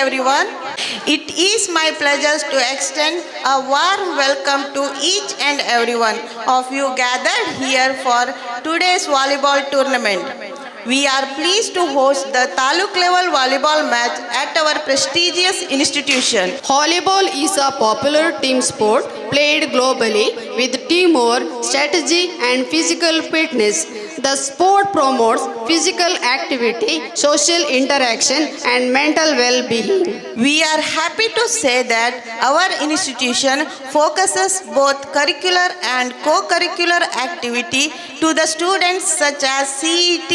everyone. It is my pleasure to extend a warm welcome to each and every one of you gathered here for today's volleyball tournament. We are pleased to host the Taluk level volleyball match at our prestigious institution. Volleyball is a popular team sport played globally with teamwork, strategy and physical fitness. The sport promotes physical activity, social interaction and mental well-being. We are happy to say that our institution focuses both curricular and co-curricular activity to the students such as CET,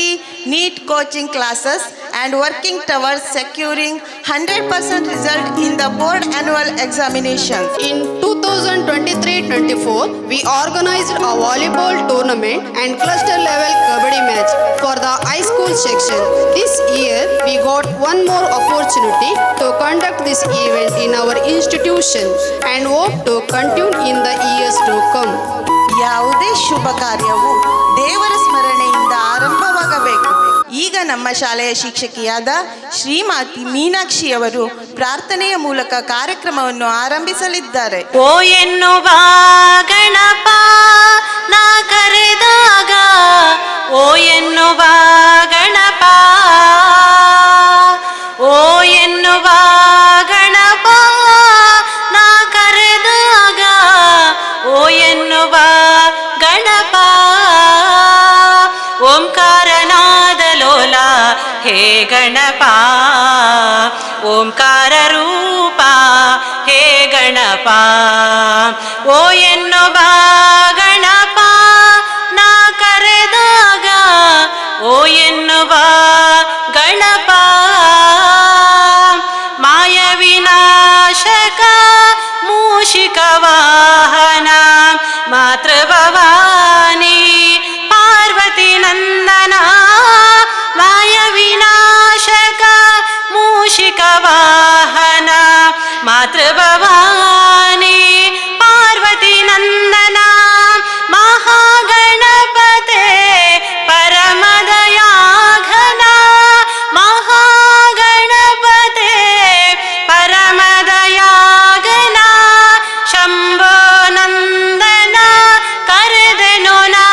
NEET coaching classes and working towards securing 100% result in the board annual examinations. In 2023-24, we organized a volleyball tournament and cluster level kabaddi match for the high school section. This year, we got one more opportunity to conduct this event in our institution and hope to continue in the years to come. ಯಾವುದೇ ಶುಭ ಕಾರ್ಯವು ದೇವರ ಸ್ಮರಣೆಯಿಂದ ಆರಂಭವಾಗಬೇಕು. ಈಗ ನಮ್ಮ ಶಾಲೆಯ ಶಿಕ್ಷಕಿಯಾದ ಶ್ರೀಮತಿ ಮೀನಾಕ್ಷಿಯವರು ಪ್ರಾರ್ಥನೆಯ ಮೂಲಕ ಕಾರ್ಯಕ್ರಮವನ್ನು ಆರಂಭಿಸಲಿದ್ದಾರೆ. ಓ ಎನ್ನುವ ಗಣಪ ನಾ ಕರೆದಾಗ, ಓ ಎನ್ನುವ ಗಣಪ, ಓ ಎನ್ನುವ ಗಣಪ ನಾ ಕರೆದಾಗ, ಓ ಎನ್ನುವ ಗಣಪ, ಓಂಕಾರನಾದ ಲೋಲ ಹೇ ಗಣಪ, ಓಂಕಾರ ರೂಪ ಹೇ ಗಣಪ, ಓ ಎನ್ನುವ ಗಣಪ ನಾ ಕರೆದಾಗ, ಓ ಎನ್ನುವ ಗಣಪ, ಮಾಯ ವಿನಾಶಕ ಮೂಷಿಕ ವಾಹನ ಮಾತೃಭವಾನಿ ಪಾರ್ವತಿ ನಂದನ, ಮಾಯ ವಿನಾಶಕ ಮೂಷಿಕ ವಾಹನ ಮಾತೃಭವಾನಿ ಪಾರ್ವತಿ ನಂದನ, ಮಹಾಗಣಪತೆ ಪರಮದಯಾಘನ, ಮಹಾಗಣಪತೆ ಪರಮದಯಾಘನ, ಶಂಭೋ ನಂದನ ಕರೆದೆನು ನಾ,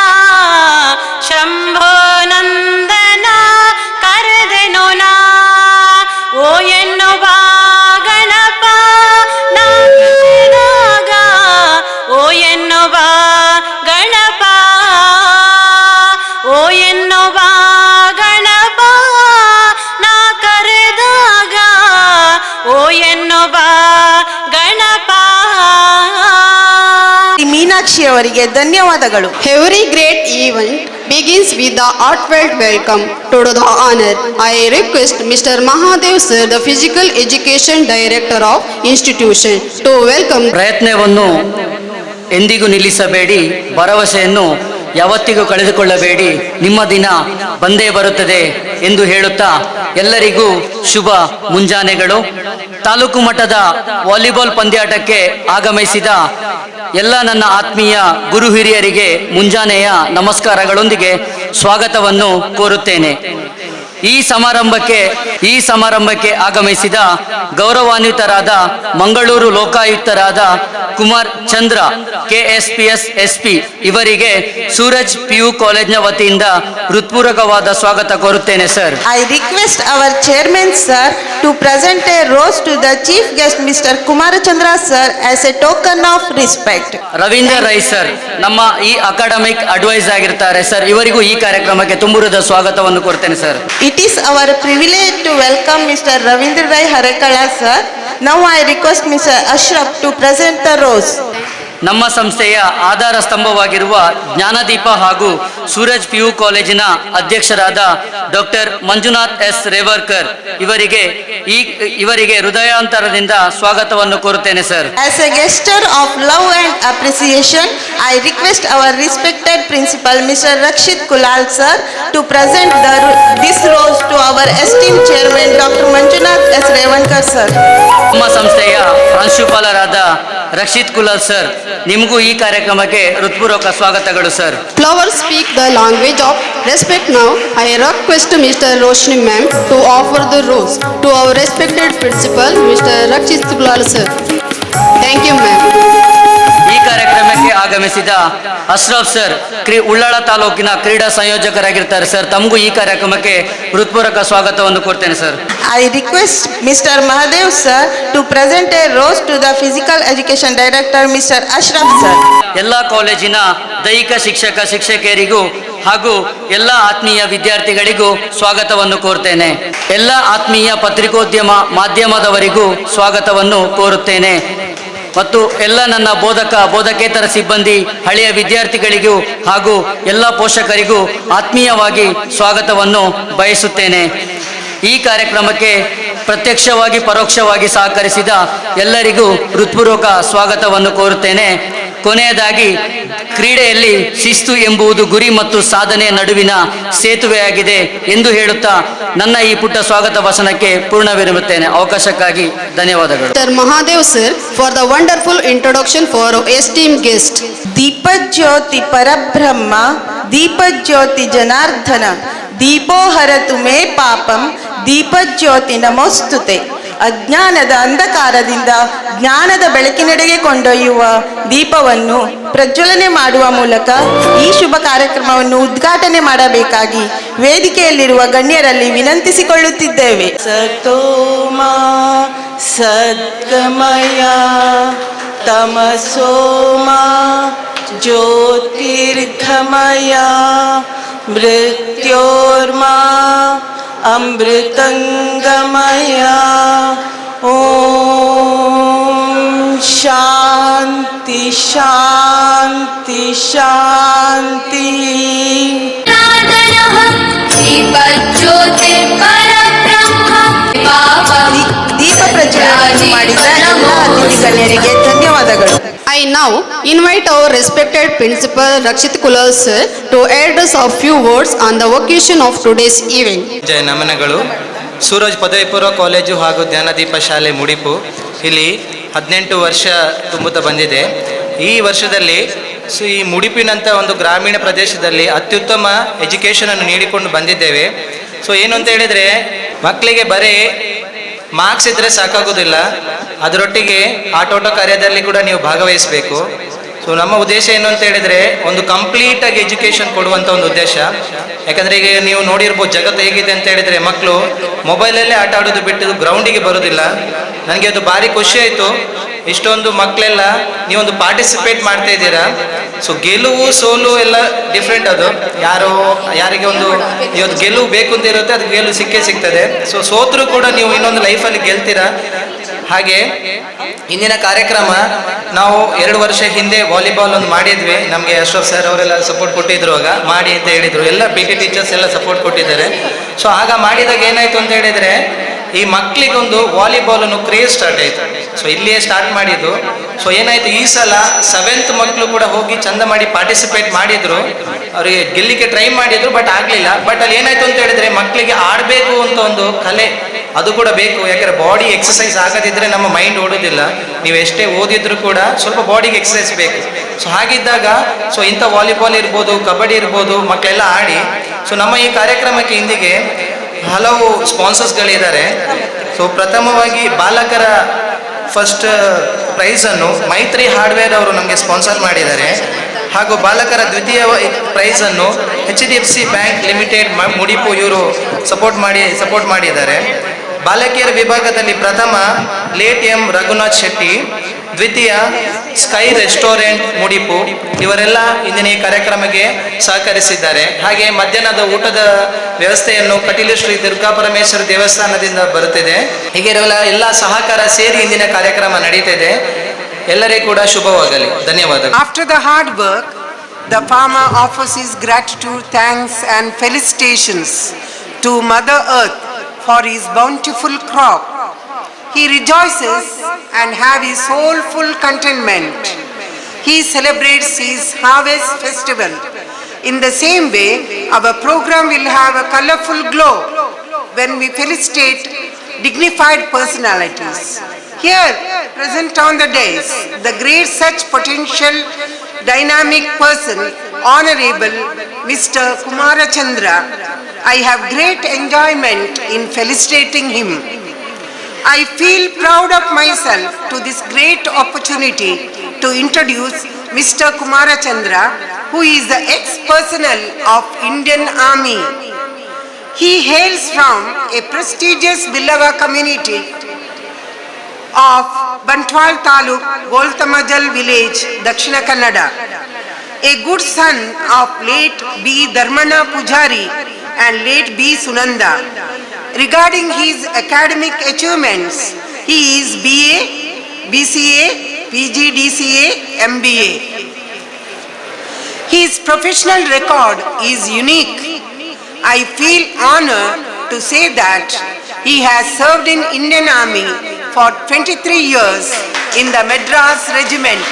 ಶಂಭೋ ನಂದನ ಕರೆದೆನು ನಾ, ಓ ಎನ್ನುವ ಗಣಪ ನಾ ಕರೆದಾಗ, ಓ ಎನ್ನುವ ಗಣಪ, ಓ ಎನ್ನುವ ಗಣಪ ನಾ ಕರೆದಾಗ, ಓ ಎನ್ನುವ ಗಣಪ. ಮೀನಾಕ್ಷಿ ಅವರಿಗೆ ಧನ್ಯವಾದಗಳು. Every great event begins with the heartfelt welcome. To do the honor, I request Mr. Mahadev sir, the Physical Education Director of institution, to welcome. ಪ್ರಯತ್ನವನ್ನು ಎಂದಿಗೂ ನಿಲ್ಲಿಸಬೇಡಿ, ಭರವಸೆಯನ್ನು ಯಾವತ್ತಿಗೂ ಕಳೆದುಕೊಳ್ಳಬೇಡಿ, ನಿಮ್ಮ ದಿನ ಬಂದೇ ಬರುತ್ತದೆ ಎಂದು ಹೇಳುತ್ತಾ ಎಲ್ಲರಿಗೂ ಶುಭ ಮುಂಜಾನೆಗಳು. ತಾಲೂಕು ಮಟ್ಟದ ವಾಲಿಬಾಲ್ ಪಂದ್ಯಾಟಕ್ಕೆ ಆಗಮಿಸಿದ ಎಲ್ಲ ನನ್ನ ಆತ್ಮೀಯ ಗುರು ಹಿರಿಯರಿಗೆ ಮುಂಜಾನೆಯ ನಮಸ್ಕಾರಗಳೊಂದಿಗೆ ಸ್ವಾಗತವನ್ನು ಕೋರುತ್ತೇನೆ. ಈ ಸಮಾರಂಭಕ್ಕೆ ಆಗಮಿಸಿದ ಗೌರವಾನ್ವಿತರಾದ ಮಂಗಳೂರು ಲೋಕಾಯುಕ್ತರಾದ ಕುಮಾರ್ ಚಂದ್ರ KSPS SP ಇವರಿಗೆ ಸೂರಜ್ PU ಕಾಲೇಜ್ನ ವತಿಯಿಂದ ಹೃತ್ಪೂರ್ವಕವಾದ ಸ್ವಾಗತ ಕೋರುತ್ತೇನೆ sir. I request our chairman sir to present a rose to the chief guest Mr. Kumarachandra sir as a token of respect. Ravindra Rai sir ನಮ್ಮ ಈ ಅಕಾಡೆಮಿಕ್ ಅಡ್ವೈಸ್ ಆಗಿರ್ತಾರೆ ಸರ್, ಇವರಿಗೂ ಈ ಕಾರ್ಯಕ್ರಮಕ್ಕೆ ತುಂಬುರದ ಸ್ವಾಗತವನ್ನು ಕೋರ್ತೇನೆ sir. It is our privilege to welcome Mr. Ravindra Rai Harekala sir. Now I request Mr. Ashraf to present the rose. ನಮ್ಮ ಸಂಸ್ಥೆಯ ಆಧಾರ ಸ್ತಂಭವಾಗಿರುವ ಜ್ಞಾನದೀಪ ಹಾಗೂ ಸೂರಜ್ PU ಕಾಲೇಜಿನ ಅಧ್ಯಕ್ಷರಾದ ಡಾಕ್ಟರ್ ಮಂಜುನಾಥ್ S ರೇವರ್ಕರ್ ಇವರಿಗೆ ಹೃದಯಾಂತರದಿಂದ ಸ್ವಾಗತವನ್ನು ಕೋರುತ್ತೇನೆ sir. As a gesture of love and appreciation, I request our respected principal Mr. Rakshit Kulal sir to present this rose to our esteemed chairman Dr. Manjunath S Revankar sir. ನಮ್ಮ ಸಂಸ್ಥೆಯ ಪ್ರಾಂಶುಪಾಲರಾದ Rakshit Kulal sir, ನಿಮಗೂ ಈ ಕಾರ್ಯಕ್ರಮಕ್ಕೆ ಹೃತ್ಪೂರ್ವಕ ಸ್ವಾಗತಗಳು sir. Flowers speak the language of respect. Now, I request Mr. Roshni ma'am to offer the rose to our respected principal, Mr. Rakshit Kulal sir. Thank you, ma'am. ಈ ಕಾರ್ಯಕ್ರಮಕ್ಕೆ ಆಗಮಿಸಿದ ಅಶ್ರಫ್ ಸರ್, ಉಳ್ಳಾಳ ತಾಲೂಕಿನ ಕ್ರೀಡಾ ಸಂಯೋಜಕರಾಗಿರ್ತಾರೆ ಸರ್. ತಮಗೂ ಈ ಕಾರ್ಯಕ್ರಮಕ್ಕೆ ಹೃತ್ಪೂರ್ವಕ ಸ್ವಾಗತವನ್ನು ಕೊಡ್ತೇನೆ sir. I request Mr. Mahadev sir to present a rose to the Physical Education Director, Mr. Ashraf sir. ಎಲ್ಲ ಕಾಲೇಜಿನ ದೈಹಿಕ ಶಿಕ್ಷಕಿಯರಿಗೂ ಹಾಗೂ ಎಲ್ಲ ಆತ್ಮೀಯ ವಿದ್ಯಾರ್ಥಿಗಳಿಗೂ ಸ್ವಾಗತವನ್ನು ಕೋರ್ತೇನೆ. ಎಲ್ಲ ಆತ್ಮೀಯ ಪತ್ರಿಕೋದ್ಯಮ ಮಾಧ್ಯಮದವರಿಗೂ ಸ್ವಾಗತವನ್ನು ಕೋರುತ್ತೇನೆ ಮತ್ತು ಎಲ್ಲ ನನ್ನ ಬೋಧಕೇತರ ಸಿಬ್ಬಂದಿ, ಹಳೆಯ ವಿದ್ಯಾರ್ಥಿಗಳಿಗೂ ಹಾಗೂ ಎಲ್ಲ ಪೋಷಕರಿಗೂ ಆತ್ಮೀಯವಾಗಿ ಸ್ವಾಗತವನ್ನು ಬಯಸುತ್ತೇನೆ. ಈ ಕಾರ್ಯಕ್ರಮಕ್ಕೆ ಪ್ರತ್ಯಕ್ಷವಾಗಿ ಪರೋಕ್ಷವಾಗಿ ಸಹಕರಿಸಿದ ಎಲ್ಲರಿಗೂ ಹೃತ್ಪೂರ್ವಕ ಸ್ವಾಗತವನ್ನು ಕೋರುತ್ತೇನೆ. ಕೊನೆಯದಾಗಿ, ಕ್ರೀಡೆಯಲ್ಲಿ ಶಿಸ್ತು ಎಂಬುದು ಗುರಿ ಮತ್ತು ಸಾಧನೆಯ ನಡುವಿನ ಸೇತುವೆಯಾಗಿದೆ ಎಂದು ಹೇಳುತ್ತಾ ನನ್ನ ಈ ಪುಟ್ಟ ಸ್ವಾಗತ ಭಾಷಣಕ್ಕೆ ಪೂರ್ಣವಿರುತ್ತೇನೆ. ಅವಕಾಶಕ್ಕಾಗಿ ಧನ್ಯವಾದಗಳು. Mr. Mahadev sir for the wonderful introduction for our esteemed guest. ದೀಪಜ್ಯೋತಿ ಪರಬ್ರಹ್ಮ ದೀಪಜ್ಯೋತಿ ಜನಾರ್ದನ ದೀಪೋ ಹರತು ಮೇ ಪಾಪಂ ದೀಪಜ್ಯೋತಿ ನಮೋಸ್ತುತೆ. ಅಜ್ಞಾನದ ಅಂಧಕಾರದಿಂದ ಜ್ಞಾನದ ಬೆಳಕಿನೆಡೆಗೆ ಕೊಂಡೊಯ್ಯುವ ದೀಪವನ್ನು ಪ್ರಜ್ವಲನೆ ಮಾಡುವ ಮೂಲಕ ಈ ಶುಭ ಕಾರ್ಯಕ್ರಮವನ್ನು ಉದ್ಘಾಟನೆ ಮಾಡಬೇಕಾಗಿ ವೇದಿಕೆಯಲ್ಲಿರುವ ಗಣ್ಯರಲ್ಲಿ ವಿನಂತಿಸಿಕೊಳ್ಳುತ್ತಿದ್ದೇವೆ. ಸತೋಮಾ ಸದ್ಗಮಯ ತಮಸೋಮಾ ಜ್ಯೋತಿರ್ಗಮಯ ಮೃತ್ಯೋರ್ಮಾ ಅಮೃತಂಗಮಯ. ಓಂ ಶಾಂತಿ ಶಾಂತಿ ಶಾಂತಿ. ದೀಪ ಪ್ರಜ್ವಲನೆ ಮಾಡಿದ ಎಲ್ಲ ಅತಿಥಿ ಗಣ್ಯರಿಗೆ ಧನ್ಯವಾದಗಳು. I now invite our respected principal Rakshit Kulal sir to add us a few words on the occasion of today's event. ಜಯ ನಮನಗಳು. ಸೂರಜ್ ಪದವಿ ಪೂರ್ವ ಕಾಲೇಜು ಹಾಗೂ ಜ್ಞಾನದೀಪ ಶಾಲೆ ಮುಡಿಪು ಇಲ್ಲಿ 18 ವರ್ಷ ತುಂಬುತ್ತಾ ಬಂದಿದೆ. ಈ ವರ್ಷದಲ್ಲಿ ಈ ಮುಡಿಪಿನಂಥ ಒಂದು ಗ್ರಾಮೀಣ ಪ್ರದೇಶದಲ್ಲಿ ಅತ್ಯುತ್ತಮ ಎಜುಕೇಷನನ್ನು ನೀಡಿಕೊಂಡು ಬಂದಿದ್ದೇವೆ. ಏನು ಅಂತ ಹೇಳಿದರೆ, ಮಕ್ಕಳಿಗೆ ಬರೀ ಮಾರ್ಕ್ಸ್ ಇದ್ದರೆ ಸಾಕಾಗೋದಿಲ್ಲ, ಅದರೊಟ್ಟಿಗೆ ಆಟೋಟ ಕಾರ್ಯದಲ್ಲಿ ಕೂಡ ನೀವು ಭಾಗವಹಿಸಬೇಕು. ನಮ್ಮ ಉದ್ದೇಶ ಏನು ಅಂತ ಹೇಳಿದರೆ, ಒಂದು ಕಂಪ್ಲೀಟಾಗಿ ಎಜುಕೇಷನ್ ಕೊಡುವಂಥ ಒಂದು ಉದ್ದೇಶ. ಯಾಕಂದರೆ ಈಗ ನೀವು ನೋಡಿರ್ಬೋದು ಜಗತ್ತು ಹೇಗಿದೆ ಅಂತ ಹೇಳಿದರೆ, ಮಕ್ಕಳು ಮೊಬೈಲಲ್ಲೇ ಆಟ ಆಡೋದು ಬಿಟ್ಟು ಗ್ರೌಂಡಿಗೆ ಬರೋದಿಲ್ಲ. ನನಗೆ ಅದು ಭಾರಿ ಖುಷಿ ಆಯಿತು. ಇಷ್ಟೊಂದು ಮಕ್ಕಳೆಲ್ಲ ನೀವೊಂದು ಪಾರ್ಟಿಸಿಪೇಟ್ ಮಾಡ್ತಾ ಇದ್ದೀರಾ. ಗೆಲುವು ಸೋಲು ಎಲ್ಲ ಡಿಫ್ರೆಂಟ್. ಅದು ಯಾರಿಗೆ ಒಂದು ಇವತ್ತು ಗೆಲುವು ಬೇಕು ಅಂತ ಇರುತ್ತೆ, ಅದು ಗೆಲುವು ಸಿಗ್ತದೆ. ಸೋತರೂ ಕೂಡ ನೀವು ಇನ್ನೊಂದು ಲೈಫಲ್ಲಿ ಗೆಲ್ತೀರಾ. ಹಾಗೆ ಇಂದಿನ ಕಾರ್ಯಕ್ರಮ ನಾವು 2 ವರ್ಷ ಹಿಂದೆ ವಾಲಿಬಾಲ್ ಒಂದು ಮಾಡಿದ್ವಿ. ನಮಗೆ ಅಶ್ರಫ್ ಸರ್ ಅವರೆಲ್ಲ ಸಪೋರ್ಟ್ ಕೊಟ್ಟಿದ್ರು, ಆಗ ಮಾಡಿ ಅಂತ ಹೇಳಿದರು. ಎಲ್ಲ PT ಟೀಚರ್ಸ್ ಎಲ್ಲ ಸಪೋರ್ಟ್ ಕೊಟ್ಟಿದ್ದಾರೆ. ಆಗ ಮಾಡಿದಾಗ ಏನಾಯಿತು ಅಂತ ಹೇಳಿದರೆ, ಈ ಮಕ್ಕಳಿಗೊಂದು ವಾಲಿಬಾಲನ್ನು ಕ್ರೇಜ್ ಸ್ಟಾರ್ಟ್ ಆಯಿತು. ಇಲ್ಲಿಯೇ ಸ್ಟಾರ್ಟ್ ಮಾಡಿದ್ದು. ಏನಾಯಿತು, ಈ ಸಲ 7th ಮಕ್ಕಳು ಕೂಡ ಹೋಗಿ ಚಂದ ಮಾಡಿ ಪಾರ್ಟಿಸಿಪೇಟ್ ಮಾಡಿದರು. ಅವರಿಗೆ ಗೆಲ್ಲಿಕ್ಕೆ ಟ್ರೈ ಮಾಡಿದರು, ಬಟ್ ಆಗಲಿಲ್ಲ. ಬಟ್ ಅಲ್ಲಿ ಏನಾಯಿತು ಅಂತ ಹೇಳಿದರೆ, ಮಕ್ಕಳಿಗೆ ಆಡಬೇಕು ಅಂತ ಒಂದು ಕಲೆ ಅದು ಕೂಡ ಬೇಕು. ಯಾಕಂದರೆ ಬಾಡಿ ಎಕ್ಸಸೈಸ್ ಆಗದಿದ್ದರೆ ನಮ್ಮ ಮೈಂಡ್ ಓಡೋದಿಲ್ಲ. ನೀವು ಎಷ್ಟೇ ಓದಿದ್ರು ಕೂಡ ಸ್ವಲ್ಪ ಬಾಡಿಗೆ ಎಕ್ಸಸೈಸ್ ಬೇಕು. ಹಾಗಿದ್ದಾಗ ಇಂಥ ವಾಲಿಬಾಲ್ ಇರ್ಬೋದು, ಕಬಡ್ಡಿ ಇರ್ಬೋದು, ಮಕ್ಕಳೆಲ್ಲ ಆಡಿ. ನಮ್ಮ ಈ ಕಾರ್ಯಕ್ರಮಕ್ಕೆ ಇಂದಿಗೆ ಹಲವು ಸ್ಪಾನ್ಸರ್ಸ್ಗಳಿದ್ದಾರೆ. ಪ್ರಥಮವಾಗಿ ಬಾಲಕರ ಫಸ್ಟ್ ಪ್ರೈಸನ್ನು ಮೈತ್ರಿ ಹಾರ್ಡ್ವೇರ್ ಅವರು ನಮಗೆ ಸ್ಪಾನ್ಸರ್ ಮಾಡಿದ್ದಾರೆ. ಹಾಗೂ ಬಾಲಕರ ದ್ವಿತೀಯ ಪ್ರೈಸನ್ನು HDFC ಬ್ಯಾಂಕ್ ಲಿಮಿಟೆಡ್ ಮುಡಿಪು ಇವರು ಸಪೋರ್ಟ್ ಮಾಡಿದ್ದಾರೆ. ಬಾಲಕಿಯರ ವಿಭಾಗದಲ್ಲಿ ಪ್ರಥಮ ಲೇಟ್ ಎಂ ರಘುನಾಥ್ ಶೆಟ್ಟಿ, ದ್ವಿತೀಯ ಸ್ಕೈ ರೆಸ್ಟೋರೆಂಟ್ ಮುಡಿಪು, ಇವರೆಲ್ಲ ಇಂದಿನ ಈ ಕಾರ್ಯಕ್ರಮಕ್ಕೆ ಸಹಕರಿಸಿದ್ದಾರೆ. ಹಾಗೆ ಮಧ್ಯಾಹ್ನದ ಊಟದ ವ್ಯವಸ್ಥೆಯನ್ನು ಕಟೀಲು ಶ್ರೀ ದುರ್ಗಾಪರಮೇಶ್ವರ ದೇವಸ್ಥಾನದಿಂದ ಬರುತ್ತಿದೆ. ಹೀಗೆ ಎಲ್ಲ ಸಹಕಾರ ಸೇರಿ ಇಂದಿನ ಕಾರ್ಯಕ್ರಮ ನಡೀತಿದೆ. ಎಲ್ಲರಿಗೂ ಕೂಡ ಶುಭವಾಗಲಿ. ಧನ್ಯವಾದಗಳು. After the hard work, the farmer offers his gratitude, thanks and felicitations to Mother Earth for his bountiful crop. He rejoices and have his soulful contentment. He celebrates his harvest festival. In the same way, our program will have a colorful glow when we felicitate dignified personalities. Here, present on the dais, the great such potential dynamic person, Honorable Mr. Kumarachandra. I have great enjoyment in felicitating him. I feel proud of myself to this great opportunity to introduce Mr. Kumarachandra, who is the ex-personnel of Indian Army. He hails from a prestigious Billava community of Bantwal Taluk, Goltamajal village, Dakshina Kannada. A good son of late B. Dharmana Pujari and late B. Sunanda. Regarding his academic achievements, he is BA, BCA, PGDCA, MBA. His professional record is unique. I feel honored to say that he has served in Indian Army for 23 years in the Madras Regiment.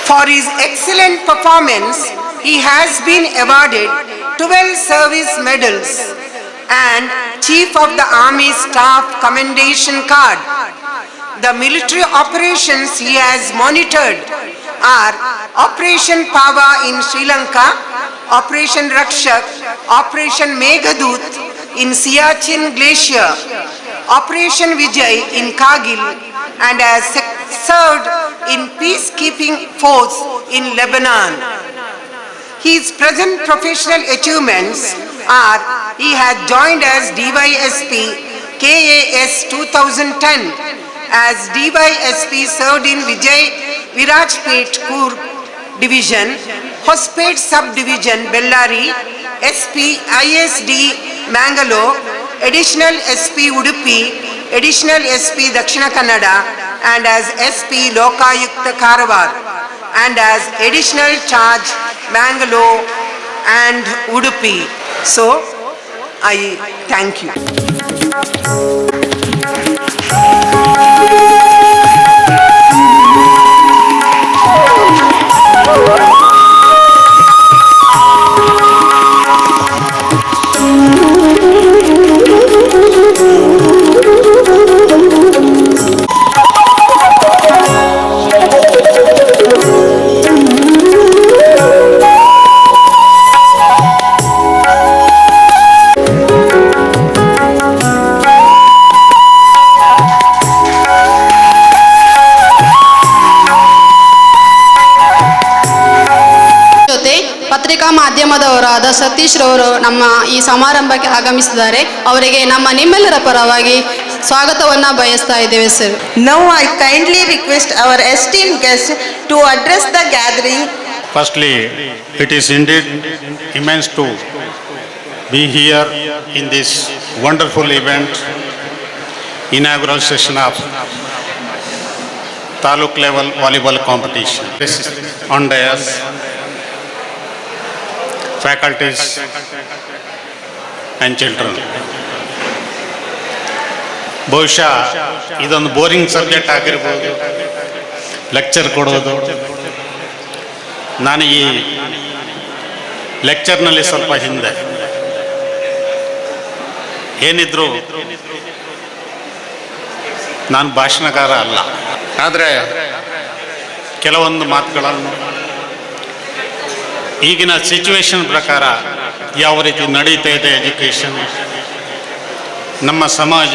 For his excellent performance, he has been awarded 12 service medals and Chief of the Army Staff Commendation Card. The military operations he has monitored are Operation Pava in Sri Lanka, Operation Rakshak, Operation Meghadoot in Siachen Glacier, Operation Vijay in Kargil, and has served in peacekeeping force in Lebanon. His present professional achievements are he has joined as DYSP KAS 2010. As DYSP served in Vijay Virajpet Kurg Division, Hospet Sub-Division Bellary, SP ISD Mangalore, Additional SP Udupi, Additional SP Dakshina Kannada, and as SP Lokayukta Karavar, and as Additional Charge Mangalore and Udupi. So, I thank you. ಪತ್ರಿಕಾ ಮಾಧ್ಯಮದವರಾದ ಸತೀಶ್ ರವರು ನಮ್ಮ ಈ ಸಮಾರಂಭಕ್ಕೆ ಆಗಮಿಸಿದ್ದಾರೆ. ಅವರಿಗೆ ನಮ್ಮ ನಿಮ್ಮೆಲ್ಲರ ಪರವಾಗಿ ಸ್ವಾಗತವನ್ನು ಬಯಸ್ತಾ ಇದ್ದೇವೆ sir. Now I kindly request our esteemed guest to address the gathering. Firstly, it is indeed immense to be here in this wonderful event, inaugural session of Taluk level volleyball competition. This is on dais, faculties and children. ಬಹುಶಃ ಇದೊಂದು boring subject ಆಗಿರ್ಬೋದು, lecture ಕೊಡೋದು. ನಾನು ಈ ಲೆಕ್ಚರ್ನಲ್ಲಿ ಸ್ವಲ್ಪ ಹಿಂದೆ ಏನಿದ್ರು ನಾನು ಭಾಷಣಕಾರ ಅಲ್ಲ. ಆದರೆ ಕೆಲವೊಂದು ಮಾತುಗಳನ್ನು ಈಗಿನ ಸಿಚುವೇಶನ್ ಪ್ರಕಾರ ಯಾವ ರೀತಿ ನಡೀತಾ ಇದೆ ಎಜುಕೇಷನ್, ನಮ್ಮ ಸಮಾಜ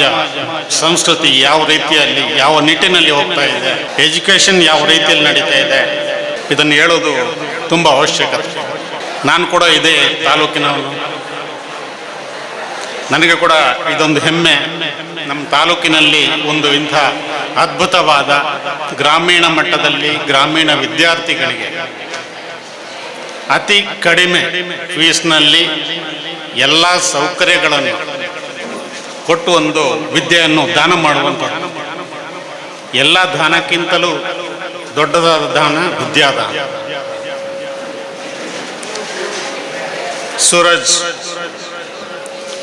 ಸಂಸ್ಕೃತಿ ಯಾವ ರೀತಿಯಲ್ಲಿ ಯಾವ ನಿಟ್ಟಿನಲ್ಲಿ ಹೋಗ್ತಾ ಇದೆ, ಎಜುಕೇಷನ್ ಯಾವ ರೀತಿಯಲ್ಲಿ ನಡೀತಾ ಇದೆ, ಇದನ್ನು ಹೇಳೋದು ತುಂಬ ಅವಶ್ಯಕತೆ. ನಾನು ಕೂಡ ಇದೇ ತಾಲೂಕಿನವನು. ನನಗೆ ಕೂಡ ಇದೊಂದು ಹೆಮ್ಮೆ, ನಮ್ಮ ತಾಲೂಕಿನಲ್ಲಿ ಒಂದು ಇಂಥ ಅದ್ಭುತವಾದ ಗ್ರಾಮೀಣ ಮಟ್ಟದಲ್ಲಿ ಗ್ರಾಮೀಣ ವಿದ್ಯಾರ್ಥಿಗಳಿಗೆ ಅತಿ ಕಡಿಮೆ ಫೀಸ್ನಲ್ಲಿ ಎಲ್ಲ ಸೌಕರ್ಯಗಳನ್ನು ಕೊಟ್ಟು ಒಂದು ವಿದ್ಯೆಯನ್ನು ದಾನ ಮಾಡುವಂಥದ್ದು. ಎಲ್ಲ ದಾನಕ್ಕಿಂತಲೂ ದೊಡ್ಡದಾದ ದಾನ ವಿದ್ಯಾದಾನ. Suraj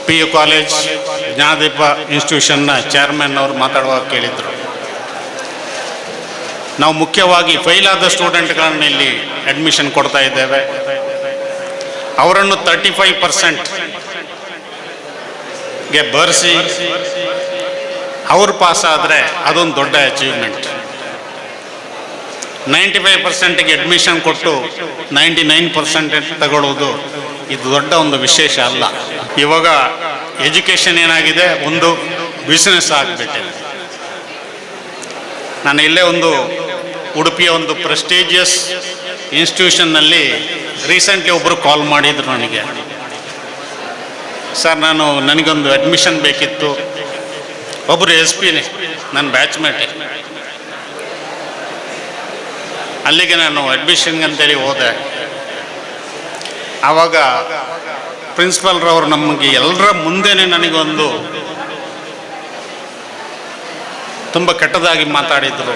PU college Jnanadeepa ಇನ್ಸ್ಟಿಟ್ಯೂಷನ್ನ chairman ಅವರು ಮಾತಾಡುವಾಗ ಕೇಳಿದರು, ನಾವು ಮುಖ್ಯವಾಗಿ ಫೇಲ್ ಆದ ಸ್ಟೂಡೆಂಟ್ಗಳನ್ನು ಇಲ್ಲಿ ಅಡ್ಮಿಷನ್ ಕೊಡ್ತಾ ಇದ್ದೇವೆ. ಅವರನ್ನು 35% ಗೆ ಬರೆಸಿ ಅವ್ರು ಪಾಸ್ ಆದರೆ ಅದೊಂದು ದೊಡ್ಡ ಅಚೀವ್ಮೆಂಟ್. 95%ಗೆ ಅಡ್ಮಿಷನ್ ಕೊಟ್ಟು 99% ತಗೊಳ್ಳೋದು ಇದು ದೊಡ್ಡ ಒಂದು ವಿಶೇಷ ಅಲ್ಲ. ಇವಾಗ ಎಜುಕೇಷನ್ ಏನಾಗಿದೆ, ಒಂದು ಬಿಸ್ನೆಸ್ ಆಗಿಬಿಟ್ಟಿದೆ. ನಾನು ಇಲ್ಲೇ ಒಂದು ಉಡುಪಿಯ ಒಂದು ಪ್ರೆಸ್ಟೀಜಿಯಸ್ ಇನ್ಸ್ಟಿಟ್ಯೂಷನ್ನಲ್ಲಿ ರೀಸೆಂಟ್ಲಿ ಒಬ್ಬರು ಕಾಲ್ ಮಾಡಿದರು ನನಗೆ, ಸರ್ ನನಗೊಂದು ಅಡ್ಮಿಷನ್ ಬೇಕಿತ್ತು. ಒಬ್ಬರು SP-ನೇ, ನನ್ನ ಬ್ಯಾಚ್ಮೇಟೆ. ಅಲ್ಲಿಗೆ ನಾನು ಅಡ್ಮಿಷನ್ಗೆ ಅಂತೇಳಿ ಹೋದೆ. ಆವಾಗ ಪ್ರಿನ್ಸಿಪಾಲ್ರವರು ನಮಗೆ ಎಲ್ಲರ ಮುಂದೆನೇ ನನಗೊಂದು ತುಂಬ ಕೆಟ್ಟದಾಗಿ ಮಾತಾಡಿದರು.